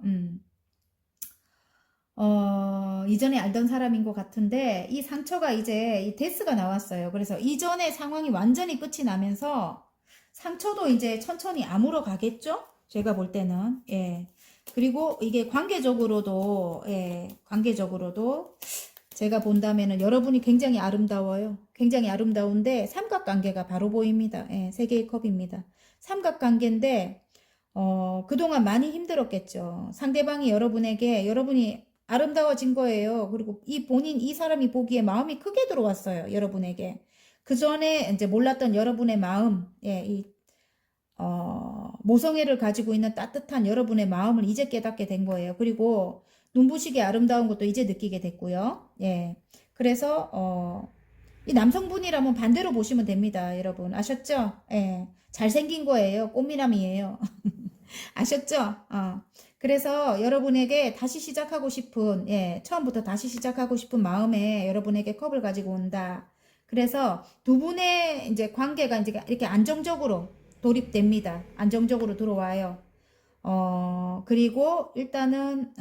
Speaker 1: 이전에 알던 사람인 것 같은데, 이 상처가 이제 이 데스가 나왔어요. 그래서 이전의 상황이 완전히 끝이 나면서 상처도 이제 천천히 아물어 가겠죠? 제가 볼 때는. 예. 그리고 이게 관계적으로도, 예, 관계적으로도 제가 본다면은 여러분이 굉장히 아름다워요. 굉장히 아름다운데 삼각관계가 바로 보입니다. 예, 세 개의 컵입니다. 삼각관계인데, 그동안 많이 힘들었겠죠. 상대방이 여러분이 아름다워진 거예요. 그리고 이 사람이 보기에 마음이 크게 들어왔어요. 여러분에게. 그 전에 이제 몰랐던 여러분의 마음, 예, 모성애를 가지고 있는 따뜻한 여러분의 마음을 이제 깨닫게 된 거예요. 그리고 눈부시게 아름다운 것도 이제 느끼게 됐고요. 예. 그래서, 이 남성분이라면 반대로 보시면 됩니다. 여러분. 아셨죠? 예. 잘생긴 거예요. 꽃미남이에요. 아셨죠? 그래서 여러분에게 다시 시작하고 싶은, 예, 처음부터 다시 시작하고 싶은 마음에 여러분에게 컵을 가지고 온다. 그래서 두 분의 이제 관계가 이제 이렇게 안정적으로 돌입됩니다. 안정적으로 들어와요. 그리고 일단은,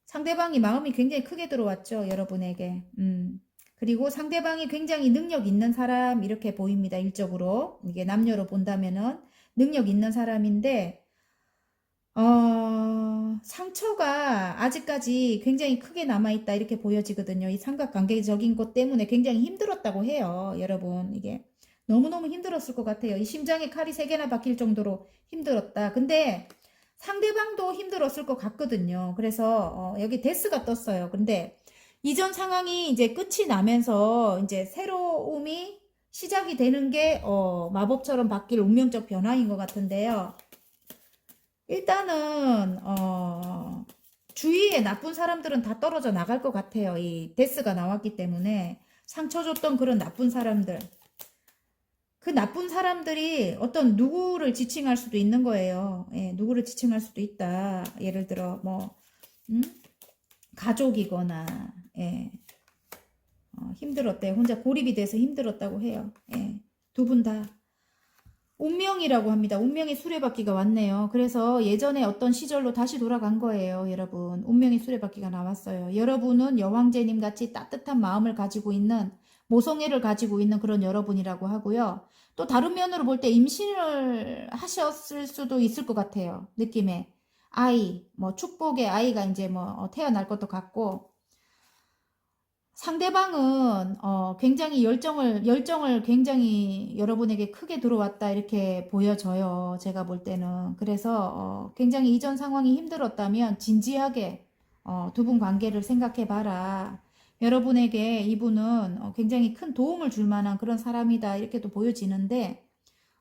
Speaker 1: 상대방이 마음이 굉장히 크게 들어왔죠. 여러분에게. 그리고 상대방이 굉장히 능력 있는 사람, 이렇게 보입니다. 일적으로. 이게 남녀로 본다면은 능력 있는 사람인데, 상처가 아직까지 굉장히 크게 남아있다 이렇게 보여지거든요. 이 삼각관계적인 것 때문에 굉장히 힘들었다고 해요. 여러분 이게 너무너무 힘들었을 것 같아요. 이 심장에 칼이 3개나 박힐 정도로 힘들었다. 근데 상대방도 힘들었을 것 같거든요. 그래서 여기 데스가 떴어요. 근데 이전 상황이 이제 끝이 나면서 이제 새로움이 시작이 되는 게 마법처럼 바뀔 운명적 변화인 것 같은데요. 일단은 주위에 나쁜 사람들은 다 떨어져 나갈 것 같아요. 이 데스가 나왔기 때문에 상처 줬던 그런 나쁜 사람들. 그 나쁜 사람들이 어떤 누구를 지칭할 수도 있는 거예요. 예, 누구를 지칭할 수도 있다. 예를 들어 뭐 음? 가족이거나 예, 힘들었대. 혼자 고립이 돼서 힘들었다고 해요. 예, 두 분 다. 운명이라고 합니다. 운명의 수레바퀴가 왔네요. 그래서 예전에 어떤 시절로 다시 돌아간 거예요, 여러분. 운명의 수레바퀴가 나왔어요. 여러분은 여왕제님 같이 따뜻한 마음을 가지고 있는, 모성애를 가지고 있는 그런 여러분이라고 하고요. 또 다른 면으로 볼 때 임신을 하셨을 수도 있을 것 같아요. 느낌에. 아이, 뭐 축복의 아이가 이제 뭐 태어날 것도 같고, 상대방은 굉장히 열정을 굉장히 여러분에게 크게 들어왔다 이렇게 보여져요. 제가 볼 때는. 그래서 굉장히 이전 상황이 힘들었다면 진지하게 두 분 관계를 생각해 봐라. 여러분에게 이분은 굉장히 큰 도움을 줄 만한 그런 사람이다 이렇게도 보여지는데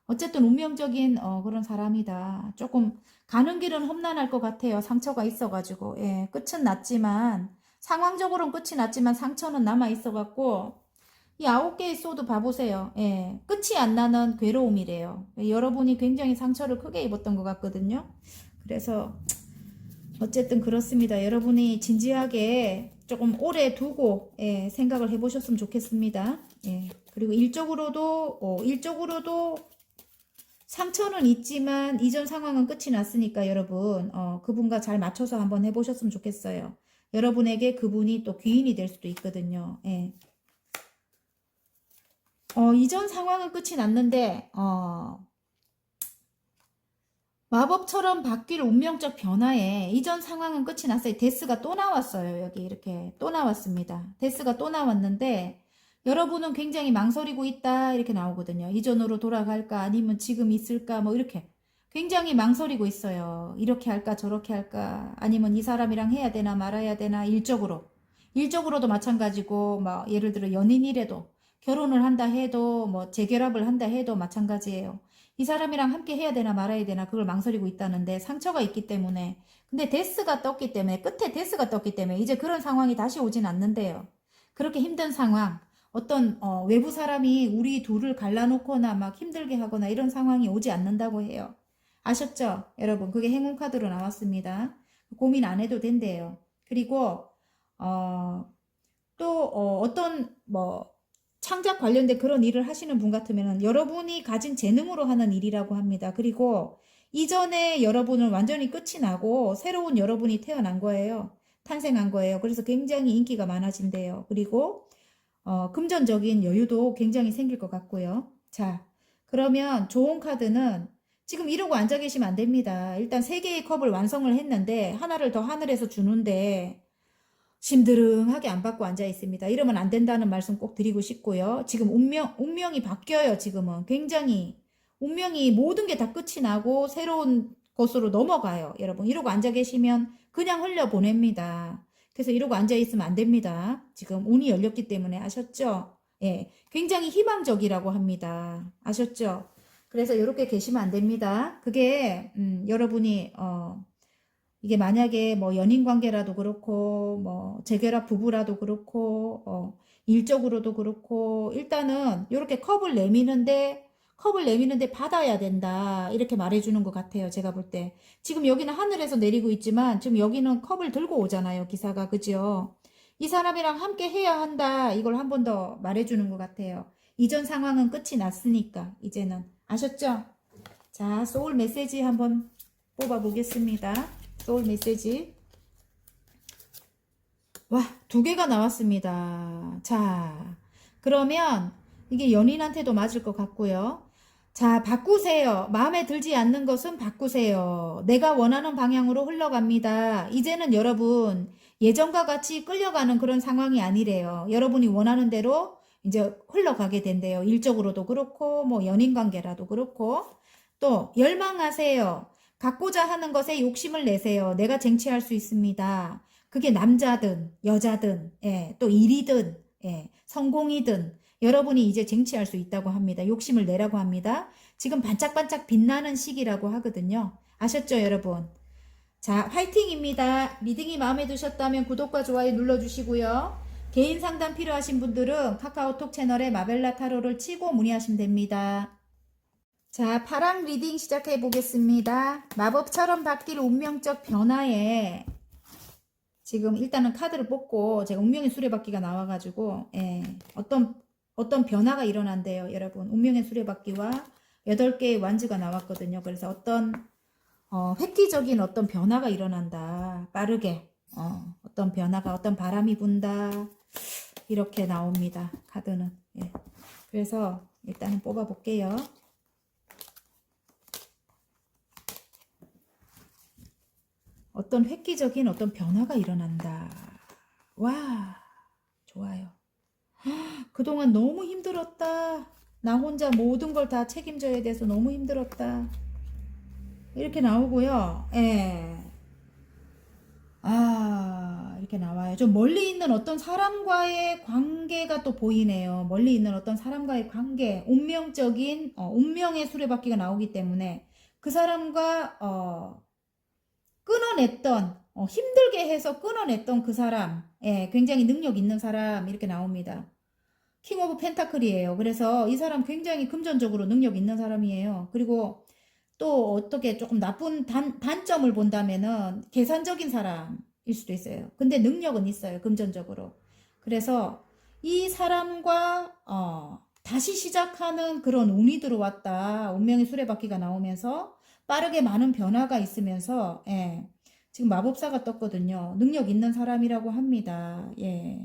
Speaker 1: 어쨌든 운명적인 그런 사람이다. 조금 가는 길은 험난할 것 같아요. 상처가 있어가지고. 예, 끝은 났지만 상황적으로는 끝이 났지만 상처는 남아있어갖고 이 9개의 소드 봐보세요. 예, 끝이 안 나는 괴로움이래요. 여러분이 굉장히 상처를 크게 입었던 것 같거든요. 그래서 어쨌든 그렇습니다. 여러분이 진지하게 조금 오래 두고 예, 생각을 해보셨으면 좋겠습니다. 예, 그리고 일적으로도 상처는 있지만 이전 상황은 끝이 났으니까 여러분 그분과 잘 맞춰서 한번 해보셨으면 좋겠어요. 여러분에게 그분이 또 귀인이 될 수도 있거든요. 예. 이전 상황은 끝이 났는데 마법처럼 바뀔 운명적 변화에 이전 상황은 끝이 났어요. 데스가 또 나왔어요. 여기 이렇게 또 나왔습니다. 데스가 또 나왔는데 여러분은 굉장히 망설이고 있다 이렇게 나오거든요. 이전으로 돌아갈까 아니면 지금 있을까 뭐 이렇게 굉장히 망설이고 있어요. 이렇게 할까 저렇게 할까 아니면 이 사람이랑 해야 되나 말아야 되나 일적으로도 마찬가지고 뭐 예를 들어 연인이라도 결혼을 한다 해도 뭐 재결합을 한다 해도 마찬가지예요. 이 사람이랑 함께 해야 되나 말아야 되나 그걸 망설이고 있다는데 상처가 있기 때문에 근데 데스가 떴기 때문에 끝에 데스가 떴기 때문에 이제 그런 상황이 다시 오진 않는데요. 그렇게 힘든 상황 어떤 외부 사람이 우리 둘을 갈라놓거나 막 힘들게 하거나 이런 상황이 오지 않는다고 해요. 아셨죠? 여러분 그게 행운 카드로 나왔습니다. 고민 안 해도 된대요. 그리고 또 어떤 뭐 창작 관련된 그런 일을 하시는 분 같으면 여러분이 가진 재능으로 하는 일이라고 합니다. 그리고 이전에 여러분은 완전히 끝이 나고 새로운 여러분이 태어난 거예요. 탄생한 거예요. 그래서 굉장히 인기가 많아진대요. 그리고 금전적인 여유도 굉장히 생길 것 같고요. 자, 그러면 좋은 카드는 지금 이러고 앉아 계시면 안 됩니다. 일단 3개의 컵을 완성을 했는데 하나를 더 하늘에서 주는데 심드렁하게 안 받고 앉아 있습니다. 이러면 안 된다는 말씀 꼭 드리고 싶고요. 지금 운명이 바뀌어요. 지금은 굉장히 운명이 모든 게 다 끝이 나고 새로운 곳으로 넘어가요. 여러분 이러고 앉아 계시면 그냥 흘려보냅니다. 그래서 이러고 앉아 있으면 안 됩니다. 지금 운이 열렸기 때문에 아셨죠? 예, 굉장히 희망적이라고 합니다. 아셨죠? 그래서 이렇게 계시면 안 됩니다. 그게 여러분이 이게 만약에 뭐 연인 관계라도 그렇고 뭐 재결합 부부라도 그렇고 일적으로도 그렇고 일단은 이렇게 컵을 내미는데 받아야 된다 이렇게 말해주는 것 같아요. 제가 볼 때 지금 여기는 하늘에서 내리고 있지만 지금 여기는 컵을 들고 오잖아요. 기사가 그죠? 이 사람이랑 함께 해야 한다 이걸 한 번 더 말해주는 것 같아요. 이전 상황은 끝이 났으니까 이제는 아셨죠? 자 소울 메시지 한번 뽑아 보겠습니다. 소울 메시지. 와, 2개가 나왔습니다. 자, 그러면 이게 연인한테도 맞을 것 같고요. 자, 바꾸세요. 마음에 들지 않는 것은 바꾸세요. 내가 원하는 방향으로 흘러갑니다. 이제는 여러분 예전과 같이 끌려가는 그런 상황이 아니래요. 여러분이 원하는 대로 이제 흘러가게 된대요. 일적으로도 그렇고 뭐 연인 관계라도 그렇고 또 열망하세요. 갖고자 하는 것에 욕심을 내세요. 내가 쟁취할 수 있습니다. 그게 남자든 여자든 예, 또 일이든 예, 성공이든 여러분이 이제 쟁취할 수 있다고 합니다. 욕심을 내라고 합니다. 지금 반짝반짝 빛나는 시기라고 하거든요. 아셨죠 여러분? 자, 화이팅입니다. 리딩이 마음에 드셨다면 구독과 좋아요 눌러주시고요. 개인 상담 필요하신 분들은 카카오톡 채널에 마벨라 타로를 치고 문의하시면 됩니다. 자, 파랑 리딩 시작해 보겠습니다. 마법처럼 바뀔 운명적 변화에 지금 일단은 카드를 뽑고 제가 운명의 수레바퀴가 나와가지고 어떤 변화가 일어난대요. 여러분 운명의 수레바퀴와 8개의 완즈가 나왔거든요. 그래서 획기적인 어떤 변화가 일어난다. 빠르게 어떤 변화가 어떤 바람이 분다. 이렇게 나옵니다. 카드는. 예. 그래서 일단은 뽑아 볼게요. 어떤 획기적인 어떤 변화가 일어난다. 와, 좋아요. 그동안 너무 힘들었다. 나 혼자 모든 걸 다 책임져야 돼서 너무 힘들었다. 이렇게 나오고요. 예. 이렇게 나와요. 좀 멀리 있는 어떤 사람과의 관계가 또 보이네요. 멀리 있는 어떤 사람과의 관계, 운명적인, 운명의 수레바퀴가 나오기 때문에 그 사람과, 끊어냈던, 힘들게 해서 끊어냈던 그 사람, 예, 굉장히 능력 있는 사람, 이렇게 나옵니다. 킹 오브 펜타클이에요. 그래서 이 사람 굉장히 금전적으로 능력 있는 사람이에요. 그리고 또 어떻게 조금 나쁜 단점을 본다면은 계산적인 사람일 수도 있어요. 근데 능력은 있어요. 금전적으로. 그래서 이 사람과 다시 시작하는 그런 운이 들어왔다. 운명의 수레바퀴가 나오면서 빠르게 많은 변화가 있으면서 지금 마법사가 떴거든요. 능력 있는 사람이라고 합니다. 예.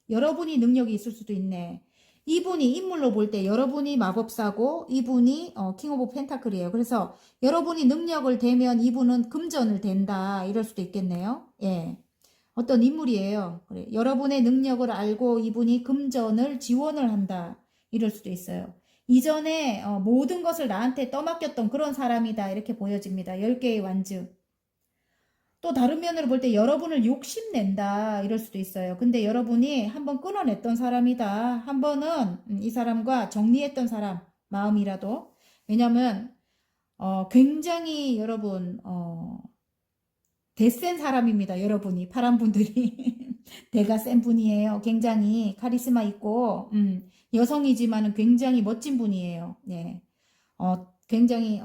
Speaker 1: 여러분이 능력이 있을 수도 있네. 이분이 인물로 볼 때 여러분이 마법사고 이분이 킹 오브 펜타클이에요. 그래서 여러분이 능력을 대면 이분은 금전을 댄다. 이럴 수도 있겠네요. 예. 어떤 인물이에요. 그래. 여러분의 능력을 알고 이분이 금전을 지원을 한다. 이럴 수도 있어요. 이전에 모든 것을 나한테 떠맡겼던 그런 사람이다. 이렇게 보여집니다. 10개의 완즈. 또 다른 면으로 볼 때 여러분을 욕심낸다 이럴 수도 있어요. 근데 여러분이 한번 끊어냈던 사람이다. 한 번은 이 사람과 정리했던 사람 마음이라도. 왜냐면 굉장히 여러분 대센 사람입니다. 여러분이 파란 분들이 대가 센 분이에요. 굉장히 카리스마 있고 여성이지만은 굉장히 멋진 분이에요. 예. 굉장히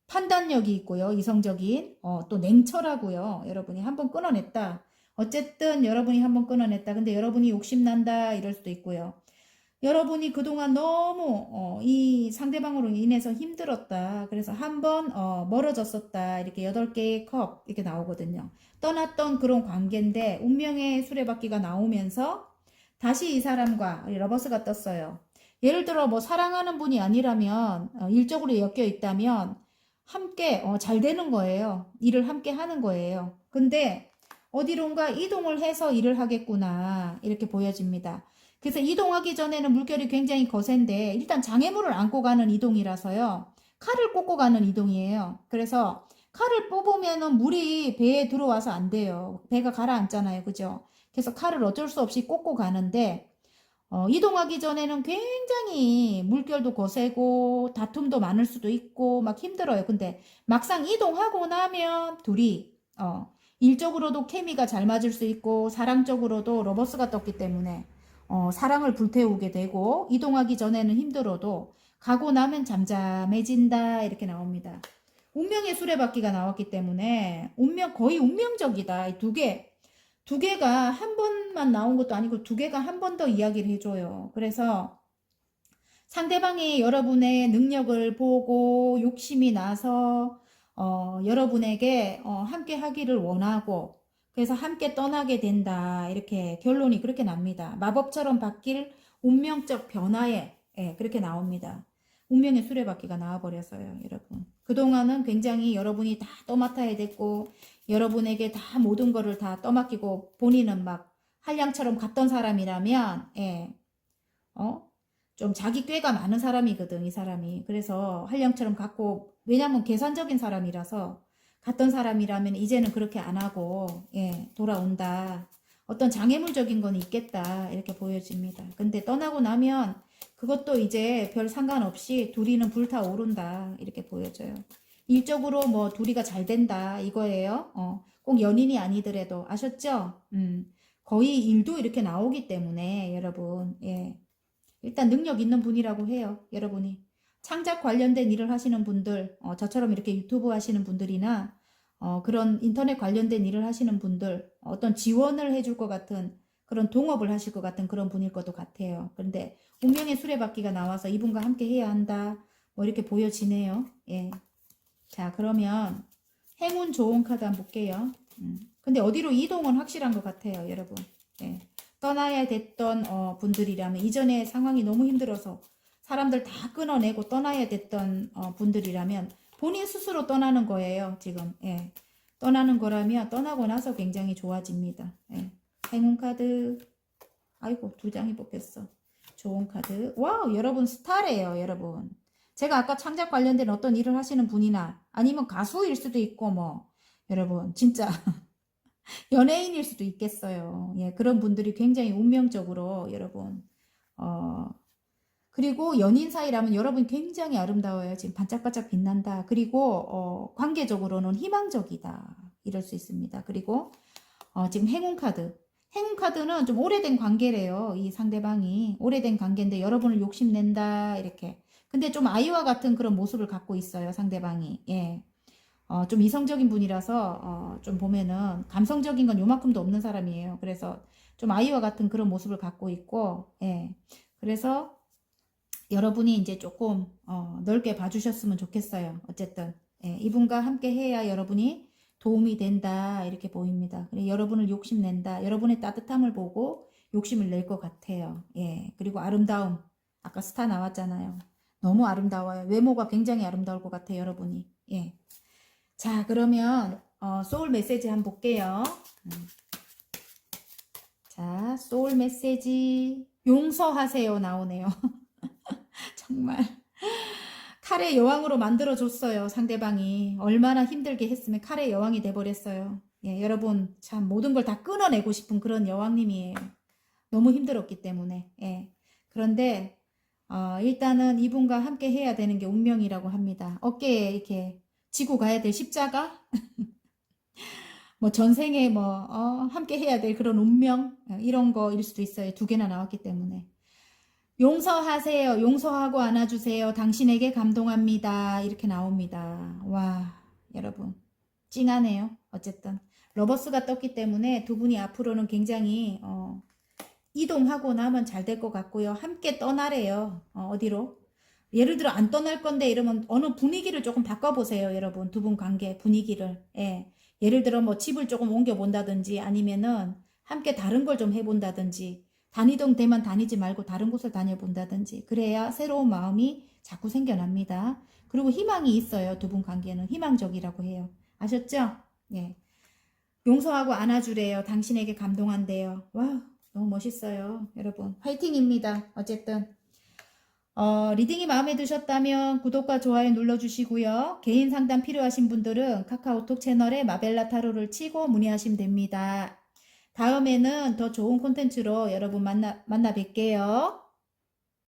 Speaker 1: 판단력이 있고요. 이성적인 또 냉철하고요. 여러분이 한번 끊어냈다. 어쨌든 여러분이 한번 끊어냈다. 근데 여러분이 욕심난다 이럴 수도 있고요. 여러분이 그동안 너무 이 상대방으로 인해서 힘들었다. 그래서 한번 멀어졌었다. 이렇게 8개의 컵 이렇게 나오거든요. 떠났던 그런 관계인데 운명의 수레바퀴가 나오면서 다시 이 사람과 러버스가 떴어요. 예를 들어 뭐 사랑하는 분이 아니라면 일적으로 엮여 있다면 함께 잘 되는 거예요. 일을 함께 하는 거예요. 근데 어디론가 이동을 해서 일을 하겠구나 이렇게 보여집니다. 그래서 이동하기 전에는 물결이 굉장히 거센데 일단 장애물을 안고 가는 이동이라서요. 칼을 꽂고 가는 이동이에요. 그래서 칼을 뽑으면은 물이 배에 들어와서 안 돼요. 배가 가라앉잖아요. 그죠? 그래서 칼을 어쩔 수 없이 꽂고 가는데 이동하기 전에는 굉장히 물결도 거세고 다툼도 많을 수도 있고 막 힘들어요. 근데 막상 이동하고 나면 둘이 일적으로도 케미가 잘 맞을 수 있고 사랑적으로도 로버스가 떴기 때문에 사랑을 불태우게 되고 이동하기 전에는 힘들어도 가고 나면 잠잠해진다 이렇게 나옵니다. 운명의 수레바퀴가 나왔기 때문에 거의 운명적이다. 이 두 개가 한 번만 나온 것도 아니고 두 개가 한 번 더 이야기를 해줘요. 그래서 상대방이 여러분의 능력을 보고 욕심이 나서 여러분에게 함께 하기를 원하고 그래서 함께 떠나게 된다. 이렇게 결론이 그렇게 납니다. 마법처럼 바뀔 운명적 변화에 그렇게 나옵니다. 운명의 수레바퀴가 나와버렸어요. 여러분. 그동안은 굉장히 여러분이 다 떠맡아야 됐고 여러분에게 다 모든 거를 다 떠맡기고 본인은 막 한량처럼 갔던 사람이라면 좀 자기 꾀가 많은 사람이거든 이 사람이. 그래서 한량처럼 갔고 왜냐면 계산적인 사람이라서 갔던 사람이라면 이제는 그렇게 안 하고 돌아온다. 어떤 장애물적인 건 있겠다 이렇게 보여집니다. 근데 떠나고 나면 그것도 이제 별 상관없이 둘이는 불타오른다 이렇게 보여져요. 일적으로 뭐 둘이가 잘 된다 이거예요. 꼭 연인이 아니더라도 아셨죠? 거의 일도 이렇게 나오기 때문에 여러분 예. 일단 능력 있는 분이라고 해요. 여러분이 창작 관련된 일을 하시는 분들 저처럼 이렇게 유튜브 하시는 분들이나 그런 인터넷 관련된 일을 하시는 분들 어떤 지원을 해줄 것 같은 그런 동업을 하실 것 같은 그런 분일 것도 같아요. 그런데 운명의 수레바퀴가 나와서 이분과 함께 해야 한다 뭐 이렇게 보여지네요. 예. 자 그러면 행운 좋은 카드 한번 볼게요. 근데 어디로 이동은 확실한 것 같아요. 여러분 예. 떠나야 됐던 분들이라면 이전에 상황이 너무 힘들어서 사람들 다 끊어내고 떠나야 됐던 분들이라면 본인 스스로 떠나는 거예요. 지금 예. 떠나는 거라면 떠나고 나서 굉장히 좋아집니다. 예. 행운 카드 아이고 두 장이 뽑혔어. 좋은 카드 와우 여러분 스타래요. 여러분 제가 아까 창작 관련된 어떤 일을 하시는 분이나 아니면 가수일 수도 있고 뭐 여러분 진짜 연예인일 수도 있겠어요. 예, 그런 분들이 굉장히 운명적으로 여러분 그리고 연인 사이라면 여러분 굉장히 아름다워요. 지금 반짝반짝 빛난다. 그리고 관계적으로는 희망적이다. 이럴 수 있습니다. 그리고 지금 행운 카드. 행운 카드는 좀 오래된 관계래요. 이 상대방이 오래된 관계인데 여러분을 욕심낸다 이렇게. 근데 좀 아이와 같은 그런 모습을 갖고 있어요. 상대방이. 예. 좀 이성적인 분이라서 좀 보면은 감성적인 건 요만큼도 없는 사람이에요. 그래서 좀 아이와 같은 그런 모습을 갖고 있고, 예. 그래서 여러분이 이제 조금 넓게 봐주셨으면 좋겠어요. 어쨌든 예. 이분과 함께 해야 여러분이 도움이 된다 이렇게 보입니다. 그리고 여러분을 욕심낸다. 여러분의 따뜻함을 보고 욕심을 낼 것 같아요. 예. 그리고 아름다움. 아까 스타 나왔잖아요. 너무 아름다워요. 외모가 굉장히 아름다울 것 같아요. 여러분이. 예. 자 그러면 소울 메시지 한번 볼게요. 자 소울 메시지 용서하세요 나오네요. 정말 칼의 여왕으로 만들어줬어요. 상대방이 얼마나 힘들게 했으면 칼의 여왕이 돼버렸어요. 예, 여러분 참 모든 걸 다 끊어내고 싶은 그런 여왕님이에요. 너무 힘들었기 때문에. 예. 그런데 일단은 이분과 함께 해야 되는 게 운명이라고 합니다. 어깨에 이렇게 지고 가야 될 십자가? 뭐 전생에 뭐 함께 해야 될 그런 운명 이런 거일 수도 있어요. 두 개나 나왔기 때문에. 용서하세요. 용서하고 안아주세요. 당신에게 감동합니다. 이렇게 나옵니다. 와 여러분 찡하네요. 어쨌든 러버스가 떴기 때문에 두 분이 앞으로는 굉장히 이동하고 나면 잘 될 것 같고요. 함께 떠나래요. 어디로? 예를 들어 안 떠날 건데 이러면 어느 분위기를 조금 바꿔보세요. 여러분 두 분 관계 분위기를. 예. 예를 들어 뭐 집을 조금 옮겨 본다든지 아니면은 함께 다른 걸 좀 해본다든지 다니던 데만 다니지 말고 다른 곳을 다녀본다든지 그래야 새로운 마음이 자꾸 생겨납니다. 그리고 희망이 있어요. 두 분 관계는 희망적이라고 해요. 아셨죠? 예. 용서하고 안아주래요. 당신에게 감동한대요. 와 너무 멋있어요. 여러분 화이팅입니다. 어쨌든 리딩이 마음에 드셨다면 구독과 좋아요 눌러주시고요. 개인 상담 필요하신 분들은 카카오톡 채널에 마벨라 타로를 치고 문의하시면 됩니다. 다음에는 더 좋은 콘텐츠로 여러분 만나 뵐게요.